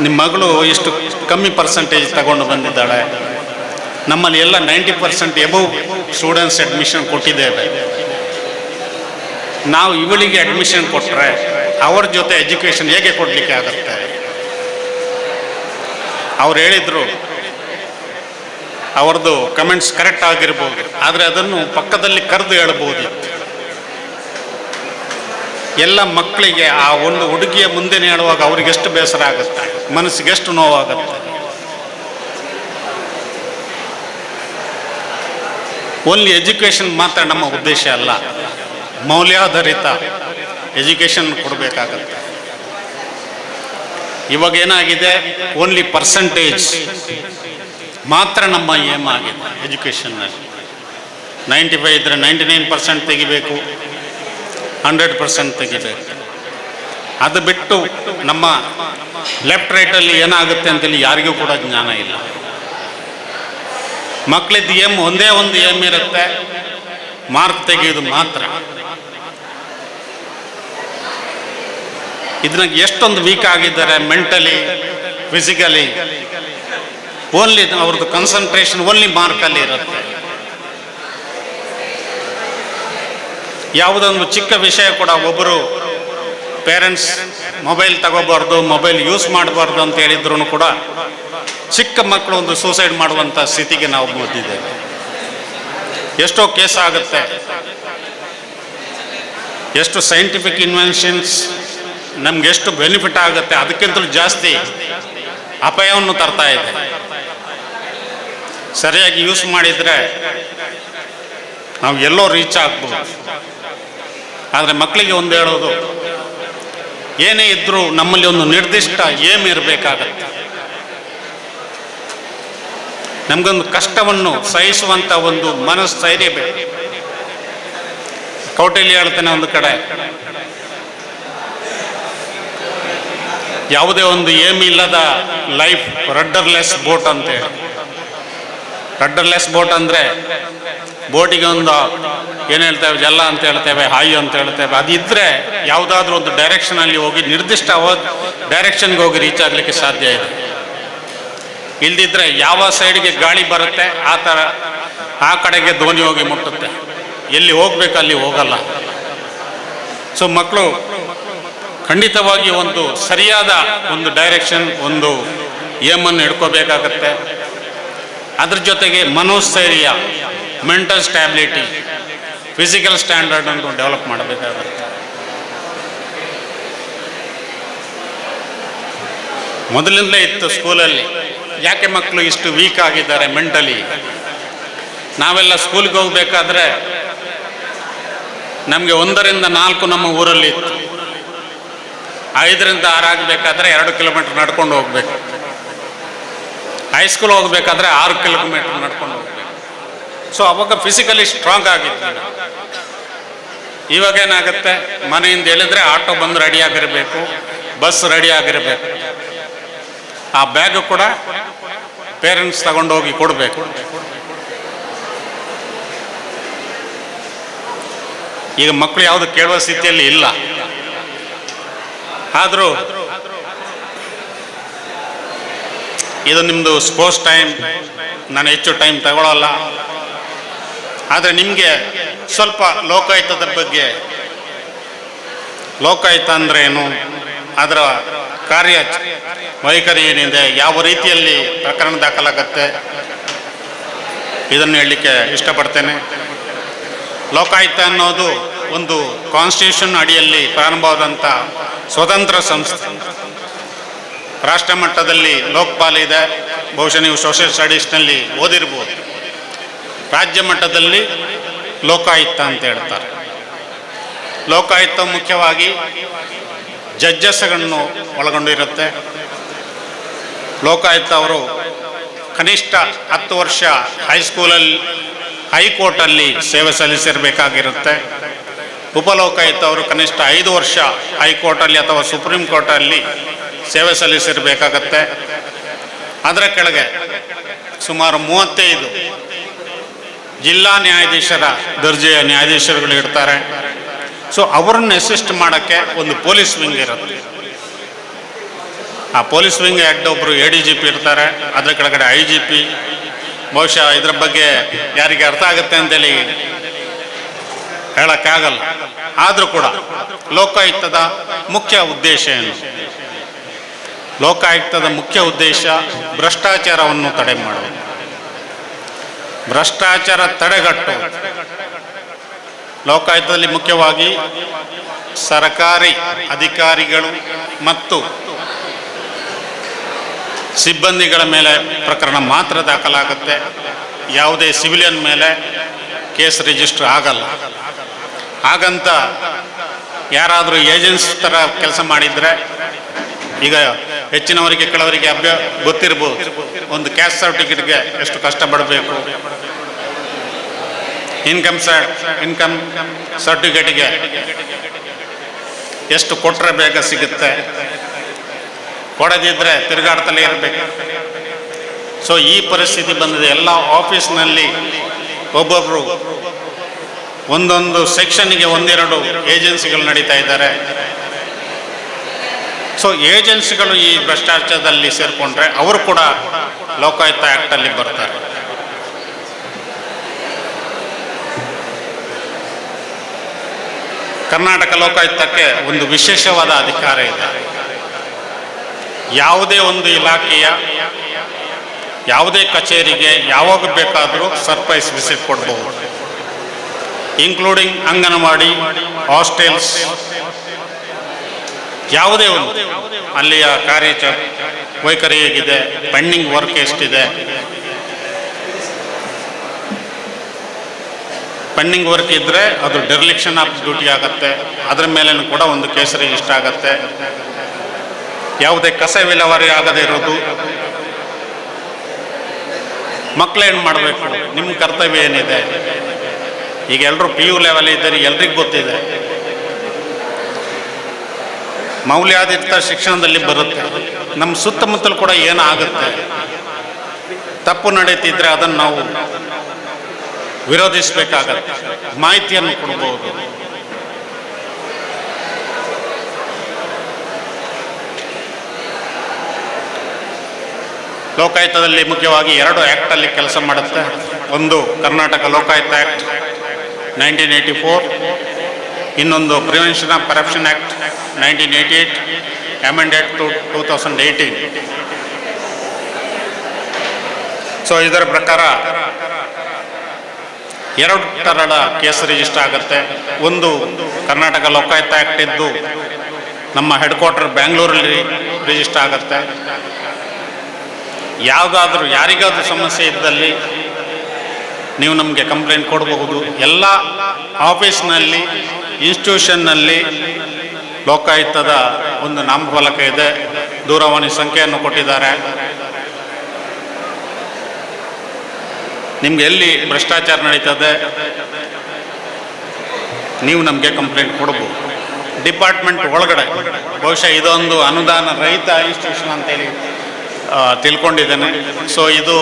ನಿಮ್ಮ ಮಗಳು ಇಷ್ಟು ಕಮ್ಮಿ ಪರ್ಸೆಂಟೇಜ್ ತಗೊಂಡು ಬಂದಿದ್ದಾಳೆ, ನಮ್ಮಲ್ಲಿ ಎಲ್ಲ 90% ಎಬವ್ ಸ್ಟೂಡೆಂಟ್ಸ್ ಅಡ್ಮಿಷನ್ ಕೊಟ್ಟಿದ್ದೇವೆ, ನಾವು ಇವಳಿಗೆ ಅಡ್ಮಿಷನ್ ಕೊಟ್ಟರೆ ಅವ್ರ ಜೊತೆ ಎಜುಕೇಷನ್ ಹೇಗೆ ಕೊಡಲಿಕ್ಕೆ ಆಗುತ್ತೆ? ಅವ್ರು ಹೇಳಿದರು, ಅವ್ರದ್ದು ಕಮೆಂಟ್ಸ್ ಕರೆಕ್ಟ್ ಆಗಿರ್ಬೋದು, ಆದರೆ ಅದನ್ನು ಪಕ್ಕದಲ್ಲಿ ಕರೆದು ಹೇಳ್ಬೋದಿತ್ತು. ಎಲ್ಲ ಮಕ್ಕಳಿಗೆ ಆ ಒಂದು ಹುಡುಗಿಯ ಮುಂದೆ ಹೇಳುವಾಗ ಅವ್ರಿಗೆಷ್ಟು ಬೇಸರ ಆಗುತ್ತೆ, ಮನಸ್ಸಿಗೆಷ್ಟು ನೋವಾಗುತ್ತೆ. ಓನ್ಲಿ ಎಜುಕೇಷನ್ ಮಾತ್ರ ನಮ್ಮ ಉದ್ದೇಶ ಅಲ್ಲ, ಮೌಲ್ಯಾಧಾರಿತ ಎಜುಕೇಷನ್ ಕೊಡಬೇಕಾಗತ್ತೆ. ಇವಾಗ ಏನಾಗಿದೆ, ಓನ್ಲಿ ಪರ್ಸೆಂಟೇಜ್ ಮಾತ್ರ ನಮ್ಮ ಏಮ್ ಆಗಿದೆ ಎಜುಕೇಷನ್ನಲ್ಲಿ. 95 ಇದ್ದರೆ 99% ತೆಗಿಬೇಕು, 100% ತೆಗಿಬೇಕು. ಅದು ಬಿಟ್ಟು ನಮ್ಮ ಲೆಫ್ಟ್ ರೈಟಲ್ಲಿ ಏನಾಗುತ್ತೆ ಅಂತೇಳಿ ಯಾರಿಗೂ ಕೂಡ ಜ್ಞಾನ ಇಲ್ಲ. ಮಕ್ಕಳಿದ್ದು ಒಂದೇ ಒಂದು ಏಮ್ ಇರುತ್ತೆ, ಮಾರ್ಕ್ ತೆಗೆಯೋದು ಮಾತ್ರ. ಇದನ್ನ ಎಷ್ಟೊಂದು ವೀಕ್ ಆಗಿದ್ದಾರೆ ಮೆಂಟಲಿ, ಫಿಸಿಕಲಿ. ಓನ್ಲಿ ಅವ್ರದ್ದು ಕಾನ್ಸಂಟ್ರೇಷನ್ ಓನ್ಲಿ ಮಾರ್ಕಲ್ಲಿ ಇರುತ್ತೆ. ಯಾವುದೊಂದು ಚಿಕ್ಕ ವಿಷಯ ಕೂಡ ಒಬ್ಬರು ಪೇರೆಂಟ್ಸ್ ಮೊಬೈಲ್ ತಗೋಬಾರ್ದು, ಮೊಬೈಲ್ ಯೂಸ್ ಮಾಡಬಾರ್ದು ಅಂತ ಹೇಳಿದ್ರು ಕೂಡ ಚಿಕ್ಕ ಮಕ್ಕಳು ಒಂದು ಸೂಸೈಡ್ ಮಾಡುವಂಥ ಸ್ಥಿತಿಗೆ ನಾವು ಬಂದಿದ್ದೇವೆ. ಎಷ್ಟೋ ಕೇಸ್ ಆಗುತ್ತೆ. ಎಷ್ಟು ಸೈಂಟಿಫಿಕ್ ಇನ್ವೆನ್ಷನ್ಸ್ ನಮ್ಗೆ ಎಷ್ಟು ಬೆನಿಫಿಟ್ ಆಗುತ್ತೆ, ಅದಕ್ಕಿಂತಲೂ ಜಾಸ್ತಿ ಅಪಾಯವನ್ನು ತರ್ತಾ ಇದೆ. ಸರಿಯಾಗಿ ಯೂಸ್ ಮಾಡಿದರೆ ನಾವು ಎಲ್ಲೋ ರೀಚ್ ಆಗ್ಬೋದು. ಆದರೆ ಮಕ್ಕಳಿಗೆ ಒಂದು ಹೇಳೋದು, ಏನೇ ಇದ್ದರೂ ನಮ್ಮಲ್ಲಿ ಒಂದು ನಿರ್ದಿಷ್ಟ ಏಮ್ ಇರಬೇಕಾಗತ್ತೆ. ನಮಗೊಂದು ಕಷ್ಟವನ್ನು ಸಹಿಸುವಂಥ ಒಂದು ಮನಸ್ಥೈರ್ಯ ಬೇಕು. ಕೌಟಿಲ್ಯ ಹೇಳ್ತಾನೆ ಒಂದು ಕಡೆ, ಯಾವುದೇ ಒಂದು ಏಮ್ ಇಲ್ಲದ ಲೈಫ್ ರಡ್ಡರ್ಲೆಸ್ ಬೋಟ್ ಅಂತೇಳಿ. ರಡ್ಡರ್ಲೆಸ್ ಬೋಟ್ ಅಂದರೆ ಬೋಟಿಗೆ ಒಂದು ಏನು ಹೇಳ್ತೇವೆ, ಜಲ ಅಂತ ಹೇಳ್ತೇವೆ, ಹಾಯಿ ಅಂತ ಹೇಳ್ತೇವೆ. ಅದಿದ್ದರೆ ಯಾವುದಾದ್ರೂ ಒಂದು ಡೈರೆಕ್ಷನಲ್ಲಿ ಹೋಗಿ ನಿರ್ದಿಷ್ಟ ಡೈರೆಕ್ಷನ್ಗೆ ಹೋಗಿ ರೀಚ್ ಆಗಲಿಕ್ಕೆ ಸಾಧ್ಯ ಇದೆ. ಇಲ್ದಿದ್ರೆ ಯಾವ ಸೈಡ್ಗೆ ಗಾಳಿ ಬರುತ್ತೆ ಆ ಕಡೆಗೆ ದೋಣಿ ಹೋಗಿ ಮುಟ್ಟುತ್ತೆ, ಎಲ್ಲಿ ಹೋಗ್ಬೇಕು ಅಲ್ಲಿ ಹೋಗಲ್ಲ. ಸೊ ಮಕ್ಕಳು ಖಂಡಿತವಾಗಿ ಒಂದು ಸರಿಯಾದ ಒಂದು ಡೈರೆಕ್ಷನ್, ಒಂದು ಏಮನ್ನು ಹಿಡ್ಕೋಬೇಕಾಗತ್ತೆ. ಅದ್ರ ಜೊತೆಗೆ ಮನೋಸ್ಥೈರ್ಯ, ಮೆಂಟಲ್ ಸ್ಟ್ಯಾಬಿಲಿಟಿ, ಫಿಸಿಕಲ್ ಸ್ಟ್ಯಾಂಡರ್ಡ್ ಅನ್ನು ಡೆವಲಪ್ ಮಾಡಬೇಕಾಗುತ್ತೆ. ಮೊದಲಿಂದಲೇ ಇತ್ತು ಸ್ಕೂಲಲ್ಲಿ, ಯಾಕೆ ಮಕ್ಕಳು ಇಷ್ಟು ವೀಕ್ ಆಗಿದ್ದಾರೆ ಮೆಂಟಲಿ? ನಾವೆಲ್ಲ ಸ್ಕೂಲ್ಗೆ ಹೋಗಬೇಕಾದ್ರೆ ನಮಗೆ 1 ರಿಂದ 4 ನಮ್ಮ ಊರಲ್ಲಿ ಇತ್ತು. 5 ರಿಂದ 6 ಆಗಬೇಕಾದ್ರೆ 2 ಕಿಲೋಮೀಟರ್ ನಡ್ಕೊಂಡು ಹೋಗ್ಬೇಕು. ಹೈಸ್ಕೂಲ್ ಹೋಗ್ಬೇಕಾದ್ರೆ 6 ಕಿಲೋಮೀಟರ್ ನಡ್ಕೊಂಡು ಹೋಗ್ಬೇಕು. ಸೊ ಅವಾಗ ಫಿಸಿಕಲಿ ಸ್ಟ್ರಾಂಗ್ ಆಗಿತ್ತು. ಇವಾಗೇನಾಗುತ್ತೆ, ಮನೆಯಿಂದ ಹೇಳಿದ್ರೆ ಆಟೋ ಬಂದು ರೆಡಿಯಾಗಿರಬೇಕು, ಬಸ್ ರೆಡಿಯಾಗಿರಬೇಕು. ಆ ಬ್ಯಾಗು ಕೂಡ ಪೇರೆಂಟ್ಸ್ ತಗೊಂಡೋಗಿ ಕೊಡಬೇಕು. ಈಗ ಮಕ್ಕಳು ಯಾವುದು ಕೇಳುವ ಸ್ಥಿತಿಯಲ್ಲಿ ಇಲ್ಲ. ಆದರೂ ಇದು ನಿಮ್ಮದು ಸ್ಪೋರ್ಟ್ಸ್ ಟೈಮ್, ನಾನು ಹೆಚ್ಚು ಟೈಮ್ ತಗೊಳ್ಳಲ್ಲ. ಆದರೆ ನಿಮಗೆ ಸ್ವಲ್ಪ ಲೋಕಾಯುಕ್ತದ ಬಗ್ಗೆ, ಲೋಕಾಯುಕ್ತ ಅಂದರೆ ಏನು, ಅದರ ಕಾರ್ಯ ವೈಖರಿ ಏನಿದೆ, ಯಾವ ರೀತಿಯಲ್ಲಿ ಪ್ರಕರಣ ದಾಖಲಾಗತ್ತೆ, ಇದನ್ನು ಹೇಳಲಿಕ್ಕೆ ಇಷ್ಟಪಡ್ತೇನೆ. ಲೋಕಾಯುಕ್ತ ಅನ್ನೋದು ಒಂದು ಕಾನ್ಸ್ಟಿಟ್ಯೂಷನ್ ಅಡಿಯಲ್ಲಿ ಪ್ರಾರಂಭವಾದಂಥ ಸ್ವತಂತ್ರ ಸಂಸ್ಥೆ. ರಾಷ್ಟ್ರ ಮಟ್ಟದಲ್ಲಿ ಲೋಕಪಾಲ್ ಇದೆ, ಬಹುಶಃ ನೀವು ಸೋಷಿಯಲ್ ಸ್ಟಡೀಸ್ನಲ್ಲಿ ಓದಿರ್ಬೋದು. ರಾಜ್ಯ ಮಟ್ಟದಲ್ಲಿ ಲೋಕಾಯುಕ್ತ ಅಂತ ಹೇಳ್ತಾರೆ. ಲೋಕಾಯುಕ್ತ ಮುಖ್ಯವಾಗಿ ಜಡ್ಜಸ್ಗಳನ್ನು ಒಳಗೊಂಡಿರುತ್ತೆ. ಲೋಕಾಯುಕ್ತ ಅವರು ಕನಿಷ್ಠ 10 ವರ್ಷ ಹೈಸ್ಕೂಲಲ್ಲಿ ಹೈಕೋರ್ಟಲ್ಲಿ ಸೇವೆ ಸಲ್ಲಿಸಿರಬೇಕಾಗಿರುತ್ತೆ. ಉಪಲೋಕಾಯುಕ್ತ ಅವರು ಕನಿಷ್ಠ 5 ವರ್ಷ ಹೈಕೋರ್ಟಲ್ಲಿ ಅಥವಾ ಸುಪ್ರೀಂ ಕೋರ್ಟಲ್ಲಿ ಸೇವೆ ಸಲ್ಲಿಸಿರಬೇಕಾಗತ್ತೆ. ಅದರ ಕೆಳಗೆ ಸುಮಾರು 35 ಜಿಲ್ಲಾ ನ್ಯಾಯಾಧೀಶರ ದರ್ಜೆಯ ನ್ಯಾಯಾಧೀಶರುಗಳು ಇರ್ತಾರೆ. ಸೊ ಅವರನ್ನು ಅಸಿಸ್ಟ್ ಮಾಡೋಕ್ಕೆ ಒಂದು ಪೊಲೀಸ್ ವಿಂಗ್ ಇರುತ್ತೆ. ಆ ಪೊಲೀಸ್ ವಿಂಗ್ ಹೆಡ್ ಒಬ್ಬರು ADGP ಇರ್ತಾರೆ, ಅದರ ಕೆಳಗಡೆ IGP. ಬಹುಶಃ ಇದ್ರ ಬಗ್ಗೆ ಯಾರಿಗೆ ಅರ್ಥ ಆಗುತ್ತೆ ಅಂತೇಳಿ ಹೇಳೋಕ್ಕಾಗಲ್ಲ. ಆದರೂ ಕೂಡ ಲೋಕಾಯುಕ್ತದ ಮುಖ್ಯ ಉದ್ದೇಶ ಏನು? ಲೋಕಾಯುಕ್ತದ ಮುಖ್ಯ ಉದ್ದೇಶ ಭ್ರಷ್ಟಾಚಾರವನ್ನು ತಡೆ ಮಾಡುವುದು, ಭ್ರಷ್ಟಾಚಾರ ತಡೆಗಟ್ಟು. ಲೋಕಾಯುಕ್ತದಲ್ಲಿ ಮುಖ್ಯವಾಗಿ ಸರ್ಕಾರಿ ಅಧಿಕಾರಿಗಳು ಮತ್ತು ಸಿಬ್ಬಂದಿಗಳ ಮೇಲೆ ಪ್ರಕರಣ ಮಾತ್ರ ದಾಖಲಾಗುತ್ತೆ. ಯಾವುದೇ ಸಿವಿಲಿಯನ್ ಮೇಲೆ ಕೇಸ್ ರಿಜಿಸ್ಟರ್ ಆಗಲ್ಲ. ಹಾಗಂತ ಯಾರಾದರೂ ಏಜೆನ್ಸ್ ಥರ ಕೆಲಸ ಮಾಡಿದರೆ, ಈಗ ಹೆಚ್ಚಿನವರಿಗೆ ಕೆಲವರಿಗೆ ಗೊತ್ತಿರ್ಬೋದು, ಒಂದು ಕ್ಯಾಸ್ಟ್ ಸರ್ಟಿಫಿಕೇಟ್ಗೆ ಎಷ್ಟು ಕಷ್ಟಪಡಬೇಕು, ಇನ್ಕಮ್ ಸರ್ಟಿಫಿಕೇಟ್ಗೆ ಎಷ್ಟು ಕೊಟ್ಟರೆ ಬೇಗ ಸಿಗುತ್ತೆ, ಕೊಡದಿದ್ದರೆ ತಿರುಗಾಡ್ತಲೇ ಇರಬೇಕು. ಸೊ ಈ ಪರಿಸ್ಥಿತಿ ಬಂದಿದೆ. ಎಲ್ಲ ಆಫೀಸ್ನಲ್ಲಿ ಒಬ್ಬೊಬ್ಬರು ಒಂದೊಂದು ಸೆಕ್ಷನ್ಗೆ 1-2 ಏಜೆನ್ಸಿಗಳು ನಡೀತಾ ಇದ್ದಾರೆ. ಸೊ ಏಜೆನ್ಸಿಗಳು ಈ ಭ್ರಷ್ಟಾಚಾರದಲ್ಲಿ ಸೇರಿಕೊಂಡ್ರೆ ಅವರು ಕೂಡ ಲೋಕಾಯುಕ್ತ ಆ್ಯಕ್ಟಲ್ಲಿ ಬರ್ತಾರೆ. ಕರ್ನಾಟಕ ಲೋಕಾಯುಕ್ತಕ್ಕೆ ಒಂದು ವಿಶೇಷವಾದ ಅಧಿಕಾರ ಇದೆ. ಯಾವುದೇ ಒಂದು ಇಲಾಖೆಯ ಯಾವುದೇ ಕಚೇರಿಗೆ ಯಾವಾಗ ಬೇಕಾದರೂ ಸರ್ಪ್ರೈಸ್ ವಿಸಿಟ್ ಕೊಡಬಹುದು, ಇನ್ಕ್ಲೂಡಿಂಗ್ ಅಂಗನವಾಡಿ, ಹಾಸ್ಟೆಲ್ಸ್, ಯಾವುದೇ ಒಂದು ಅಲ್ಲಿಯ ವೈಖರಿ ಹೇಗಿದೆ, ಪೆಂಡಿಂಗ್ ವರ್ಕ್ ಎಷ್ಟಿದೆ, ಪೆಂಡಿಂಗ್ ವರ್ಕ್ ಇದ್ದರೆ ಅದು ಡೆರ್ಲಿಕ್ಷನ್ ಆಫ್ ಡ್ಯೂಟಿ ಆಗುತ್ತೆ. ಅದರ ಮೇಲೂ ಕೂಡ ಒಂದು ಕೇಸ್ ರಿಜಿಸ್ಟರ್ ಆಗುತ್ತೆ. ಯಾವುದೇ ಕಸ ವಿಲೇವಾರಿ ಆಗದೇ ಇರೋದು. ಮಕ್ಕಳೇನು ಮಾಡಬೇಕು, ನಿಮ್ಮ ಕರ್ತವ್ಯ ಏನಿದೆ? ಈಗ ಎಲ್ಲರೂ PU ಲೆವೆಲ್ ಇದ್ದಾರೆ, ಎಲ್ರಿಗೂ ಗೊತ್ತಿದೆ. ಮೌಲ್ಯಾಧಾರಿತ ಶಿಕ್ಷಣದಲ್ಲಿ ಬರುತ್ತೆ. ನಮ್ಮ ಸುತ್ತಮುತ್ತಲು ಕೂಡ ಏನಾಗುತ್ತೆ, ತಪ್ಪು ನಡೀತಿದ್ರೆ ಅದನ್ನು ನಾವು ವಿರೋಧಿಸಬೇಕಾಗತ್ತೆ, ಮಾಹಿತಿಯನ್ನು ಕೊಡ್ಬೋದು. ಲೋಕಾಯುಕ್ತದಲ್ಲಿ ಮುಖ್ಯವಾಗಿ 2 ಆ್ಯಕ್ಟಲ್ಲಿ ಕೆಲಸ ಮಾಡುತ್ತೆ. ಒಂದು ಕರ್ನಾಟಕ ಲೋಕಾಯುಕ್ತ ಆ್ಯಕ್ಟ್ 1984, ಇನ್ನೊಂದು prevention of corruption act 1988, amended to 2018. So ಇದರ ಪ್ರಕಾರ 2 ಥರದ ಕೇಸ್ ರಿಜಿಸ್ಟರ್ ಆಗುತ್ತೆ. ಒಂದು ಕರ್ನಾಟಕ ಲೋಕಾಯುಕ್ತ ಆ್ಯಕ್ಟ್ ಇದ್ದು ನಮ್ಮ ಹೆಡ್ ಕ್ವಾರ್ಟರ್ ಬ್ಯಾಂಗ್ಳೂರಲ್ಲಿ ರಿಜಿಸ್ಟರ್ ಆಗುತ್ತೆ. ಯಾವುದಾದ್ರೂ ಯಾರಿಗಾದ್ರೂ ಸಮಸ್ಯೆ ಇದ್ದಲ್ಲಿ ನೀವು ನಮಗೆ ಕಂಪ್ಲೇಂಟ್ ಕೊಡಬಹುದು. ಎಲ್ಲ ಆಫೀಸ್ನಲ್ಲಿ, ಇನ್ಸ್ಟಿಟ್ಯೂಷನ್ನಲ್ಲಿ ಲೋಕಾಯುಕ್ತದ ಒಂದು ನಾಮಫಲಕ ಇದೆ, ದೂರವಾಣಿ ಸಂಖ್ಯೆಯನ್ನು ಕೊಟ್ಟಿದ್ದಾರೆ. ನಿಮ್ಗೆ ಎಲ್ಲಿ ಭ್ರಷ್ಟಾಚಾರ ನಡೀತದೆ ನೀವು ನಮಗೆ ಕಂಪ್ಲೇಂಟ್ ಕೊಡ್ಬೋದು. ಡಿಪಾರ್ಟ್ಮೆಂಟ್ ಒಳಗಡೆ ಬಹುಶಃ ಇದೊಂದು ಅನುದಾನ ರಹಿತ ಇನ್ಸ್ಟಿಟ್ಯೂಷನ್ ಅಂತೇಳಿ ತಿಳ್ಕೊಂಡಿದ್ದೇನೆ. ಸೊ ಇದು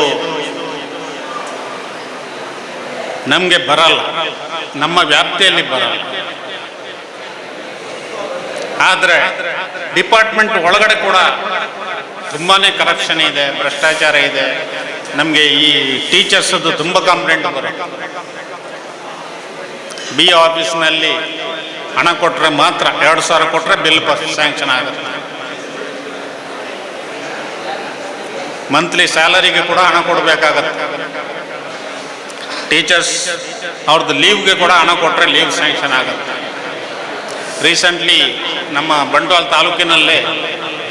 ನಮಗೆ ಬರಲ್ಲ, ನಮ್ಮ ವ್ಯಾಪ್ತಿಯಲ್ಲಿ ಬರಲ್ಲ. ಆದರೆ ಡಿಪಾರ್ಟ್ಮೆಂಟ್ ಒಳಗಡೆ ಕೂಡ ತುಂಬಾ ಕರಪ್ಷನ್ ಇದೆ, ಭ್ರಷ್ಟಾಚಾರ ಇದೆ. ನಮಗೆ ಈ ಟೀಚರ್ಸದ್ದು ತುಂಬ ಕಂಪ್ಲೇಂಟ್ ಬರುತ್ತೆ. BA ಆಫೀಸ್ನಲ್ಲಿ ಹಣ ಕೊಟ್ಟರೆ ಮಾತ್ರ 2,000 ಕೊಟ್ಟರೆ ಬಿಲ್ ಸ್ಯಾಂಕ್ಷನ್ ಆಗುತ್ತೆ. ಮಂತ್ಲಿ ಸ್ಯಾಲರಿಗೆ ಕೂಡ ಹಣ ಕೊಡಬೇಕಾಗತ್ತೆ. ಟೀಚರ್ಸ್ ಅವ್ರದ್ದು ಲೀವ್ಗೆ ಕೂಡ ಹಣ ಕೊಟ್ಟರೆ ಲೀವ್ ಸ್ಯಾಂಕ್ಷನ್ ಆಗುತ್ತೆ. ರೀಸೆಂಟ್ಲಿ ನಮ್ಮ ಬಂಟ್ವಾಳ ತಾಲೂಕಿನಲ್ಲೇ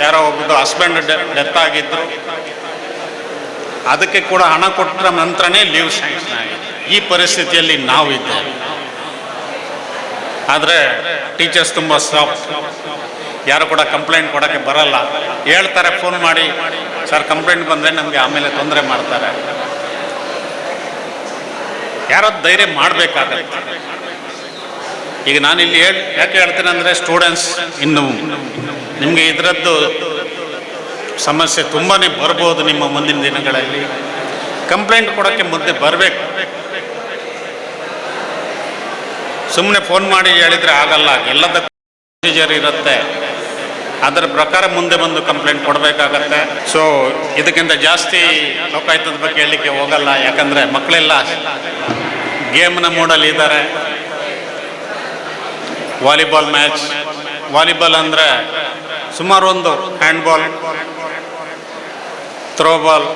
ಯಾರೋ ಒಬ್ಬರು ಹಸ್ಬೆಂಡ್ ಡೆತ್ ಆಗಿದ್ದರು, ಅದಕ್ಕೆ ಕೂಡ ಹಣ ಕೊಟ್ಟ ನಂತರನೇ ಲೀವ್ ಸ್ಯಾಂಕ್ಷನ್ ಆಗಿದೆ. ಈ ಪರಿಸ್ಥಿತಿಯಲ್ಲಿ ನಾವಿದ್ದೇವೆ. ಆದರೆ ಟೀಚರ್ಸ್ ತುಂಬ ಸಾಫ್ಟ್, ಯಾರು ಕೂಡ ಕಂಪ್ಲೇಂಟ್ ಕೊಡೋಕ್ಕೆ ಬರಲ್ಲ. ಹೇಳ್ತಾರೆ ಫೋನ್ ಮಾಡಿ, ಸರ್ ಕಂಪ್ಲೇಂಟ್ ಬಂದರೆ ನಮಗೆ ಆಮೇಲೆ ತೊಂದರೆ ಮಾಡ್ತಾರೆ. ಯಾರೋ ಧೈರ್ಯ ಮಾಡಬೇಕಾಗತ್ತೆ. ಈಗ ನಾನಿಲ್ಲಿ ಯಾಕೆ ಹೇಳ್ತೀನಿ ಅಂದರೆ, ಸ್ಟೂಡೆಂಟ್ಸ್ ಇನ್ನು ನಿಮಗೆ ಇದರದ್ದು ಸಮಸ್ಯೆ ತುಂಬಾ ಬರ್ಬೋದು ನಿಮ್ಮ ಮುಂದಿನ ದಿನಗಳಲ್ಲಿ. ಕಂಪ್ಲೇಂಟ್ ಕೊಡೋಕ್ಕೆ ಮುಂದೆ ಬರಬೇಕು. ಸುಮ್ಮನೆ ಫೋನ್ ಮಾಡಿ ಹೇಳಿದರೆ ಆಗಲ್ಲ, ಎಲ್ಲದಕ್ಕೂ ಪ್ರೊಸೀಜರ್ ಇರುತ್ತೆ. ಅದರ ಪ್ರಕಾರ ಮುಂದೆ ಬಂದು ಕಂಪ್ಲೇಂಟ್ ಕೊಡಬೇಕಾಗತ್ತೆ. ಸೊ ಇದಕ್ಕಿಂತ ಜಾಸ್ತಿ ಲೋಕಾಯುಕ್ತದ ಬಗ್ಗೆ ಹೇಳಲಿಕ್ಕೆ ಹೋಗಲ್ಲ, ಯಾಕಂದರೆ ಮಕ್ಕಳೆಲ್ಲ ಗೇಮ್ನ ಮೂಡಲ್ಲಿ ಇದ್ದಾರೆ. ವಾಲಿಬಾಲ್ ಮ್ಯಾಚ್, ವಾಲಿಬಾಲ್ ಅಂದರೆ ಸುಮಾರು ಒಂದು ಹ್ಯಾಂಡ್ಬಾಲ್, ಥ್ರೋಬಾಲ್,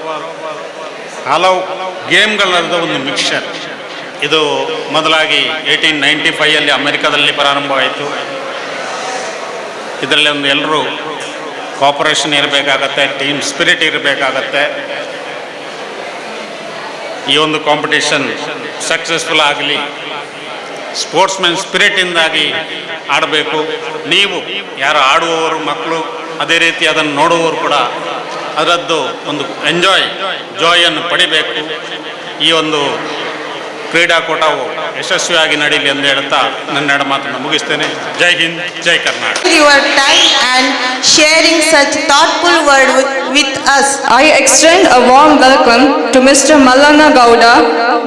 ಹಲವು ಗೇಮ್ಗಳದ್ದು ಒಂದು ಮಿಕ್ಸ್ಚರ್. ಇದು ಮೊದಲಾಗಿ 1895 ಅಮೆರಿಕದಲ್ಲಿ ಪ್ರಾರಂಭವಾಯಿತು. ಇದರಲ್ಲಿ ಒಂದು ಎಲ್ಲರೂ ಕೋಆಪರೇಷನ್ ಇರಬೇಕಾಗತ್ತೆ, ಟೀಮ್ ಸ್ಪಿರಿಟ್ ಇರಬೇಕಾಗತ್ತೆ. ಈ ಒಂದು ಕಾಂಪಿಟೇಷನ್ ಸಕ್ಸಸ್ಫುಲ್ ಆಗಲಿ, ಸ್ಪೋರ್ಟ್ಸ್ಮನ್ ಸ್ಪಿರಿಟಿಂದಾಗಿ ಆಡಬೇಕು. ನೀವು ಯಾರು ಆಡುವವರು ಮಕ್ಕಳು, ಅದೇ ರೀತಿ ಅದನ್ನು ನೋಡುವವರು ಕೂಡ ಅದರದ್ದು ಒಂದು ಜಾಯನ್ನು ಪಡಿಬೇಕು. ಈ ಒಂದು ಕ್ರೀಡಾಕೂಟವು ಯಶಸ್ವಿಯಾಗಿ ನಡೀಲಿ ಎಂದು ಹೇಳ್ತಾ ನನ್ನ ಎರಡು ಮಾತನ್ನು ಮುಗಿಸ್ತೇನೆ. ಜೈ ಹಿಂದ್, ಜೈ Karnataka. Your time and sharing such thoughtful word with us. I extend a warm welcome to Mr. Mallanna Gowda,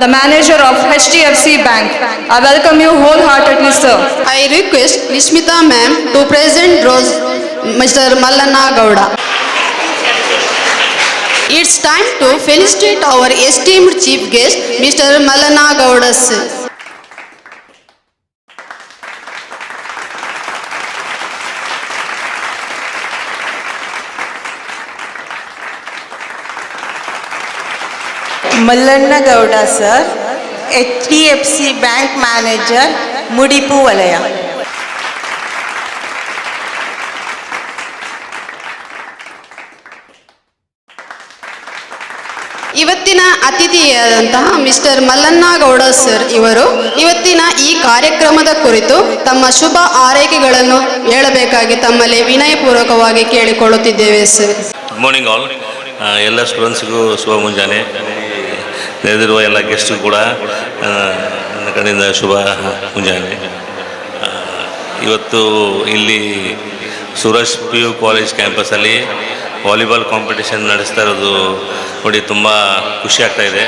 the manager of HDFC Bank. I welcome you wholeheartedly, sir. I request Nishmita ma'am to present Mr. Mallanna Gowda. It's time to felicitate our esteemed chief guest, Mr. Mallanna Gowda sir. Mallanna Gowda sir, HDFC Bank Manager, Mudipu Valaya. ಇವತ್ತಿನ ಅತಿಥಿಯಾದಂತಹ mister Mallanna Gowda sir ಇವರು ಇವತ್ತಿನ ಈ ಕಾರ್ಯಕ್ರಮದ ಕುರಿತು ತಮ್ಮ ಶುಭ ಆರೈಕೆಗಳನ್ನು ಹೇಳಬೇಕಾಗಿ ತಮ್ಮಲ್ಲಿ ವಿನಯಪೂರ್ವಕವಾಗಿ ಕೇಳಿಕೊಳ್ಳುತ್ತಿದ್ದೇವೆ sir. Good morning all. ಎಲ್ಲ ಸ್ಟೂಡೆಂಟ್ಸ್ಗೂ ಶುಭ ಮುಂಜಾನೆ. ನೆರೆದಿರುವ ಎಲ್ಲ ಗೆಸ್ಟ್ಗೂ ಕೂಡ ನನ್ನ ಕಡೆಯಿಂದ ಶುಭ ಮುಂಜಾನೆ. ಇವತ್ತು ಇಲ್ಲಿ ಸೂರಜ್ PU ಕಾಲೇಜ್ ಕ್ಯಾಂಪಸಲ್ಲಿ ವಾಲಿಬಾಲ್ ಕಾಂಪಿಟೇಷನ್ ನಡೆಸ್ತಾ ಇರೋದು ನೋಡಿ ತುಂಬ ಖುಷಿ ಆಗ್ತಾಯಿದೆ.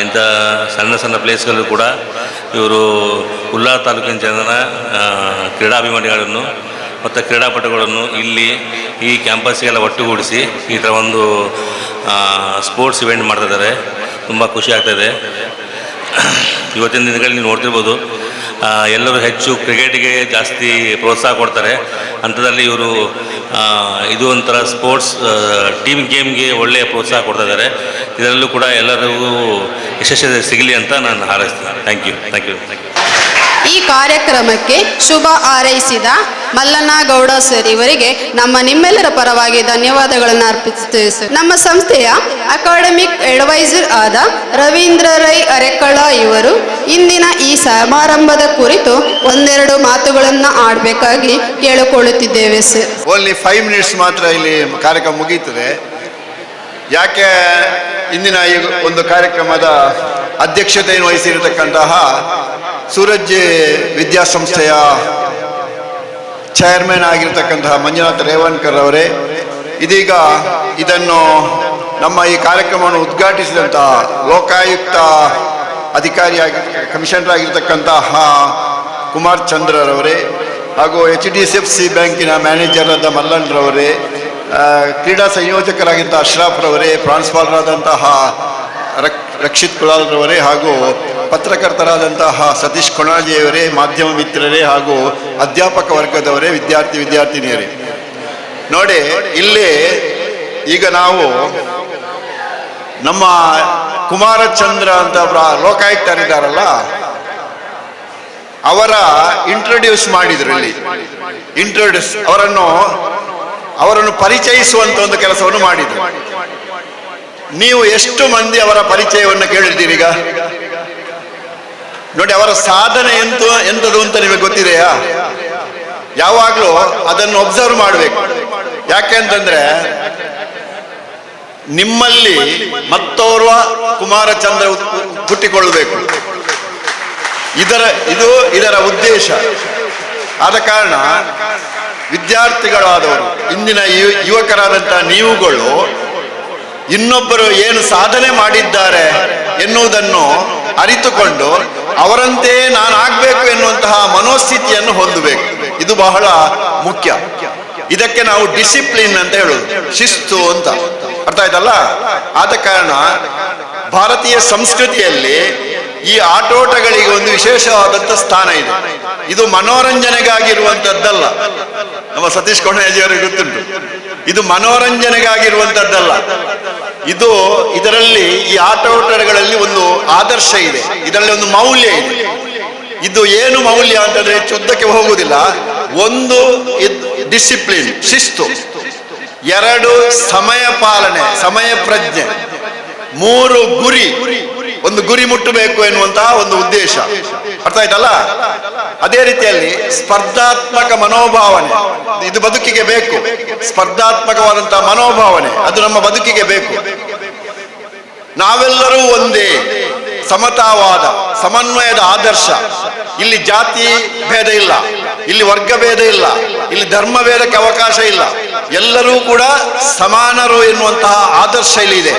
ಇಂಥ ಸಣ್ಣ ಸಣ್ಣ ಪ್ಲೇಸ್ಗಳು ಕೂಡ ಇವರು ಉಲ್ಲಾಳ ತಾಲೂಕಿನ ಜನರ ಕ್ರೀಡಾಭಿಮಾನಿಗಳನ್ನು ಮತ್ತು ಕ್ರೀಡಾಪಟುಗಳನ್ನು ಇಲ್ಲಿ ಈ ಕ್ಯಾಂಪಸ್ಗೆಲ್ಲ ಒಟ್ಟುಗೂಡಿಸಿ ಈ ಥರ ಒಂದು ಸ್ಪೋರ್ಟ್ಸ್ ಇವೆಂಟ್ ಮಾಡ್ತಾಯಿದ್ದಾರೆ. ತುಂಬ ಖುಷಿ ಆಗ್ತಾಯಿದೆ. ಇವತ್ತಿನ ದಿನಗಳಲ್ಲಿ ನೀವು ನೋಡ್ತಿರ್ಬೋದು, ಎಲ್ಲರೂ ಹೆಚ್ಚು ಕ್ರಿಕೆಟಿಗೆ ಜಾಸ್ತಿ ಪ್ರೋತ್ಸಾಹ ಕೊಡ್ತಾರೆ. ಅಂಥದ್ರಲ್ಲಿ ಇವರು ಇದು ಒಂಥರ ಸ್ಪೋರ್ಟ್ಸ್ ಟೀಮ್ ಗೇಮ್ಗೆ ಒಳ್ಳೆಯ ಪ್ರೋತ್ಸಾಹ ಕೊಡ್ತಾ ಇದ್ದಾರೆ. ಇದರಲ್ಲೂ ಕೂಡ ಎಲ್ಲರಿಗೂ ಯಶಸ್ಸು ಸಿಗಲಿ ಅಂತ ನಾನು ಹಾರೈಸ್ತೀನಿ. Thank you. ಈ ಕಾರ್ಯಕ್ರಮಕ್ಕೆ ಶುಭ ಹಾರೈಸಿದ ಮಲ್ಲಣ್ಣ ಗೌಡ ಸರ್ ಇವರಿಗೆ ನಿಮ್ಮೆಲ್ಲರ ಪರವಾಗಿ ಧನ್ಯವಾದಗಳನ್ನು ಅರ್ಪಿಸುತ್ತೇವೆ ಸರ್. ನಮ್ಮ ಸಂಸ್ಥೆಯ ಅಕಾಡೆಮಿಕ್ ಅಡ್ವೈಸರ್ ಆದ ರವೀಂದ್ರ ರೈ ಅರೆಕ್ಕಳ ಇವರು ಇಂದಿನ ಈ ಸಮಾರಂಭದ ಕುರಿತು ಒಂದೆರಡು ಮಾತುಗಳನ್ನು ಆಡಬೇಕಾಗಿ ಕೇಳಿಕೊಳ್ಳುತ್ತಿದ್ದೇವೆ ಸರ್. ಓನ್ಲಿ 5 minutes ಮಾತ್ರ ಇಲ್ಲಿ ಕಾರ್ಯಕ್ರಮ ಮುಗಿಯುತ್ತದೆ. ಯಾಕೆ ಇಂದಿನ ಈ ಒಂದು ಕಾರ್ಯಕ್ರಮದ ಅಧ್ಯಕ್ಷತೆಯನ್ನು ವಹಿಸಿರತಕ್ಕಂತಹ ಸೂರಜ್ ವಿದ್ಯಾಸಂಸ್ಥೆಯ ಚೇರ್ಮನ್ ಆಗಿರ್ತಕ್ಕಂತಹ ಮಂಜುನಾಥ್ ರೇವಣ್ಕರ್ ಅವರೇ, ಇದೀಗ ಇದನ್ನು ನಮ್ಮ ಈ ಕಾರ್ಯಕ್ರಮವನ್ನು ಉದ್ಘಾಟಿಸಿದಂತಹ ಲೋಕಾಯುಕ್ತ ಅಧಿಕಾರಿಯಾಗಿ ಕಮಿಷನರ್ ಆಗಿರ್ತಕ್ಕಂತಹ ಕುಮಾರ್ ಚಂದ್ರರವರೇ, ಹಾಗೂ HDFC ಬ್ಯಾಂಕಿನ ಮ್ಯಾನೇಜರ್ ಆದ ಮಲ್ಲಣ್ರವರೇ, ಕ್ರೀಡಾ ಸಂಯೋಜಕರಾಗಿದ್ದ ಅಶ್ರಾಫ್ರವರೇ, ಪ್ರಾನ್ಸಿಪಾಲರಾದಂತಹ ರಕ್ಷಿತ್ ಕುಲಾಲ್ರವರೇ, ಹಾಗೂ ಪತ್ರಕರ್ತರಾದಂತಹ ಸತೀಶ್ ಕೊಣಾಜಿಯವರೇ, ಮಾಧ್ಯಮ ಮಿತ್ರರೇ, ಹಾಗೂ ಅಧ್ಯಾಪಕ ವರ್ಗದವರೇ, ವಿದ್ಯಾರ್ಥಿನಿಯರೇ, ನೋಡಿ ಇಲ್ಲಿ ಈಗ ನಾವು ನಮ್ಮ ಕುಮಾರಚಂದ್ರ ಅಂತ ಲೋಕಾಯುಕ್ತರಿದ್ದಾರಲ್ಲ, ಅವರ ಇಂಟ್ರೊಡ್ಯೂಸ್ ಮಾಡಿದ್ರು ಇಲ್ಲಿ. ಅವರನ್ನು ಪರಿಚಯಿಸುವಂತ ಒಂದು ಕೆಲಸವನ್ನು ಮಾಡಿದ್ರು. ನೀವು ಎಷ್ಟು ಮಂದಿ ಅವರ ಪರಿಚಯವನ್ನು ಕೇಳಿದ್ದೀರಿ? ಈಗ ನೋಡಿ, ಅವರ ಸಾಧನೆ ಎಂತದು ಅಂತ ನಿಮಗೆ ಗೊತ್ತಿದೆಯಾ? ಯಾವಾಗಲೂ ಅದನ್ನು ಒಬ್ಸರ್ವ್ ಮಾಡಬೇಕು. ಯಾಕೆಂತಂದ್ರೆ ನಿಮ್ಮಲ್ಲಿ ಮತ್ತೋರ್ವ ಕುಮಾರಚಂದ್ರ ಹುಟ್ಟಿಕೊಳ್ಳಬೇಕು. ಇದರ ಉದ್ದೇಶ. ಆದ ಕಾರಣ ವಿದ್ಯಾರ್ಥಿಗಳಾದವರು, ಇಂದಿನ ಯುವಕರಾದಂತಹ ನೀವುಗಳು ಇನ್ನೊಬ್ಬರು ಏನು ಸಾಧನೆ ಮಾಡಿದ್ದಾರೆ ಎನ್ನುವುದನ್ನು ಅರಿತುಕೊಂಡು ಅವರಂತೆ ನಾನು ಆಗ್ಬೇಕು ಎನ್ನುವಂತಹ ಮನೋಸ್ಥಿತಿಯನ್ನು ಹೊಂದಬೇಕು. ಇದು ಬಹಳ ಮುಖ್ಯ. ಇದಕ್ಕೆ ನಾವು ಡಿಸಿಪ್ಲಿನ್ ಅಂತ ಹೇಳುದು, ಶಿಸ್ತು ಅಂತ. ಅರ್ಥ ಆಯ್ತಲ್ಲ? ಆದ ಕಾರಣ ಭಾರತೀಯ ಸಂಸ್ಕೃತಿಯಲ್ಲಿ ಈ ಆಟೋಟಗಳಿಗೆ ಒಂದು ವಿಶೇಷವಾದಂಥ ಸ್ಥಾನ ಇದೆ. ಇದು ಮನೋರಂಜನೆಗಾಗಿರುವಂಥದ್ದಲ್ಲ. ನಮ್ಮ ಸತೀಶ್ ಕೊಣೆಜಿಯವರಿಗೆ ಗೊತ್ತುಂಟು, ಇದು ಮನೋರಂಜನೆಗಾಗಿರುವಂಥದ್ದಲ್ಲ. ಇದರಲ್ಲಿ ಈ ಆಟೋಟಗಳಲ್ಲಿ ಒಂದು ಆದರ್ಶ ಇದೆ, ಇದರಲ್ಲಿ ಒಂದು ಮೌಲ್ಯ ಇದೆ. ಇದು ಏನು ಮೌಲ್ಯ ಅಂತಂದ್ರೆ ಉದ್ದಕ್ಕೆ ಹೋಗುವುದಿಲ್ಲ. ಒಂದು ಡಿಸಿಪ್ಲಿನ್, ಶಿಸ್ತು. 2 ಸಮಯ ಪಾಲನೆ, ಸಮಯ ಪ್ರಜ್ಞೆ. 3 ಗುರಿ, ಒಂದು ಗುರಿ ಮುಟ್ಟಬೇಕು ಎನ್ನುವಂತಹ ಒಂದು ಉದ್ದೇಶ. ಅರ್ಥ ಆಯ್ತಲ್ಲ? ಅದೇ ರೀತಿಯಲ್ಲಿ ಸ್ಪರ್ಧಾತ್ಮಕ ಮನೋಭಾವನೆ, ಇದು ಬದುಕಿಗೆ ಬೇಕು. ಸ್ಪರ್ಧಾತ್ಮಕವಾದಂತಹ ಮನೋಭಾವನೆ ಅದು ನಮ್ಮ ಬದುಕಿಗೆ ಬೇಕು. ನಾವೆಲ್ಲರೂ ಒಂದೇ, ಸಮತಾವಾದ, ಸಮನ್ವಯದ ಆದರ್ಶ. ಇಲ್ಲಿ ಜಾತಿ ಭೇದ ಇಲ್ಲ, ಇಲ್ಲಿ ವರ್ಗ ಭೇದ ಇಲ್ಲ, ಇಲ್ಲಿ ಧರ್ಮ ಭೇದಕ್ಕೆ ಅವಕಾಶ ಇಲ್ಲ. ಎಲ್ಲರೂ ಕೂಡ ಸಮಾನರು ಎನ್ನುವಂತಹ ಆದರ್ಶ ಇಲ್ಲಿ ಇದೆ.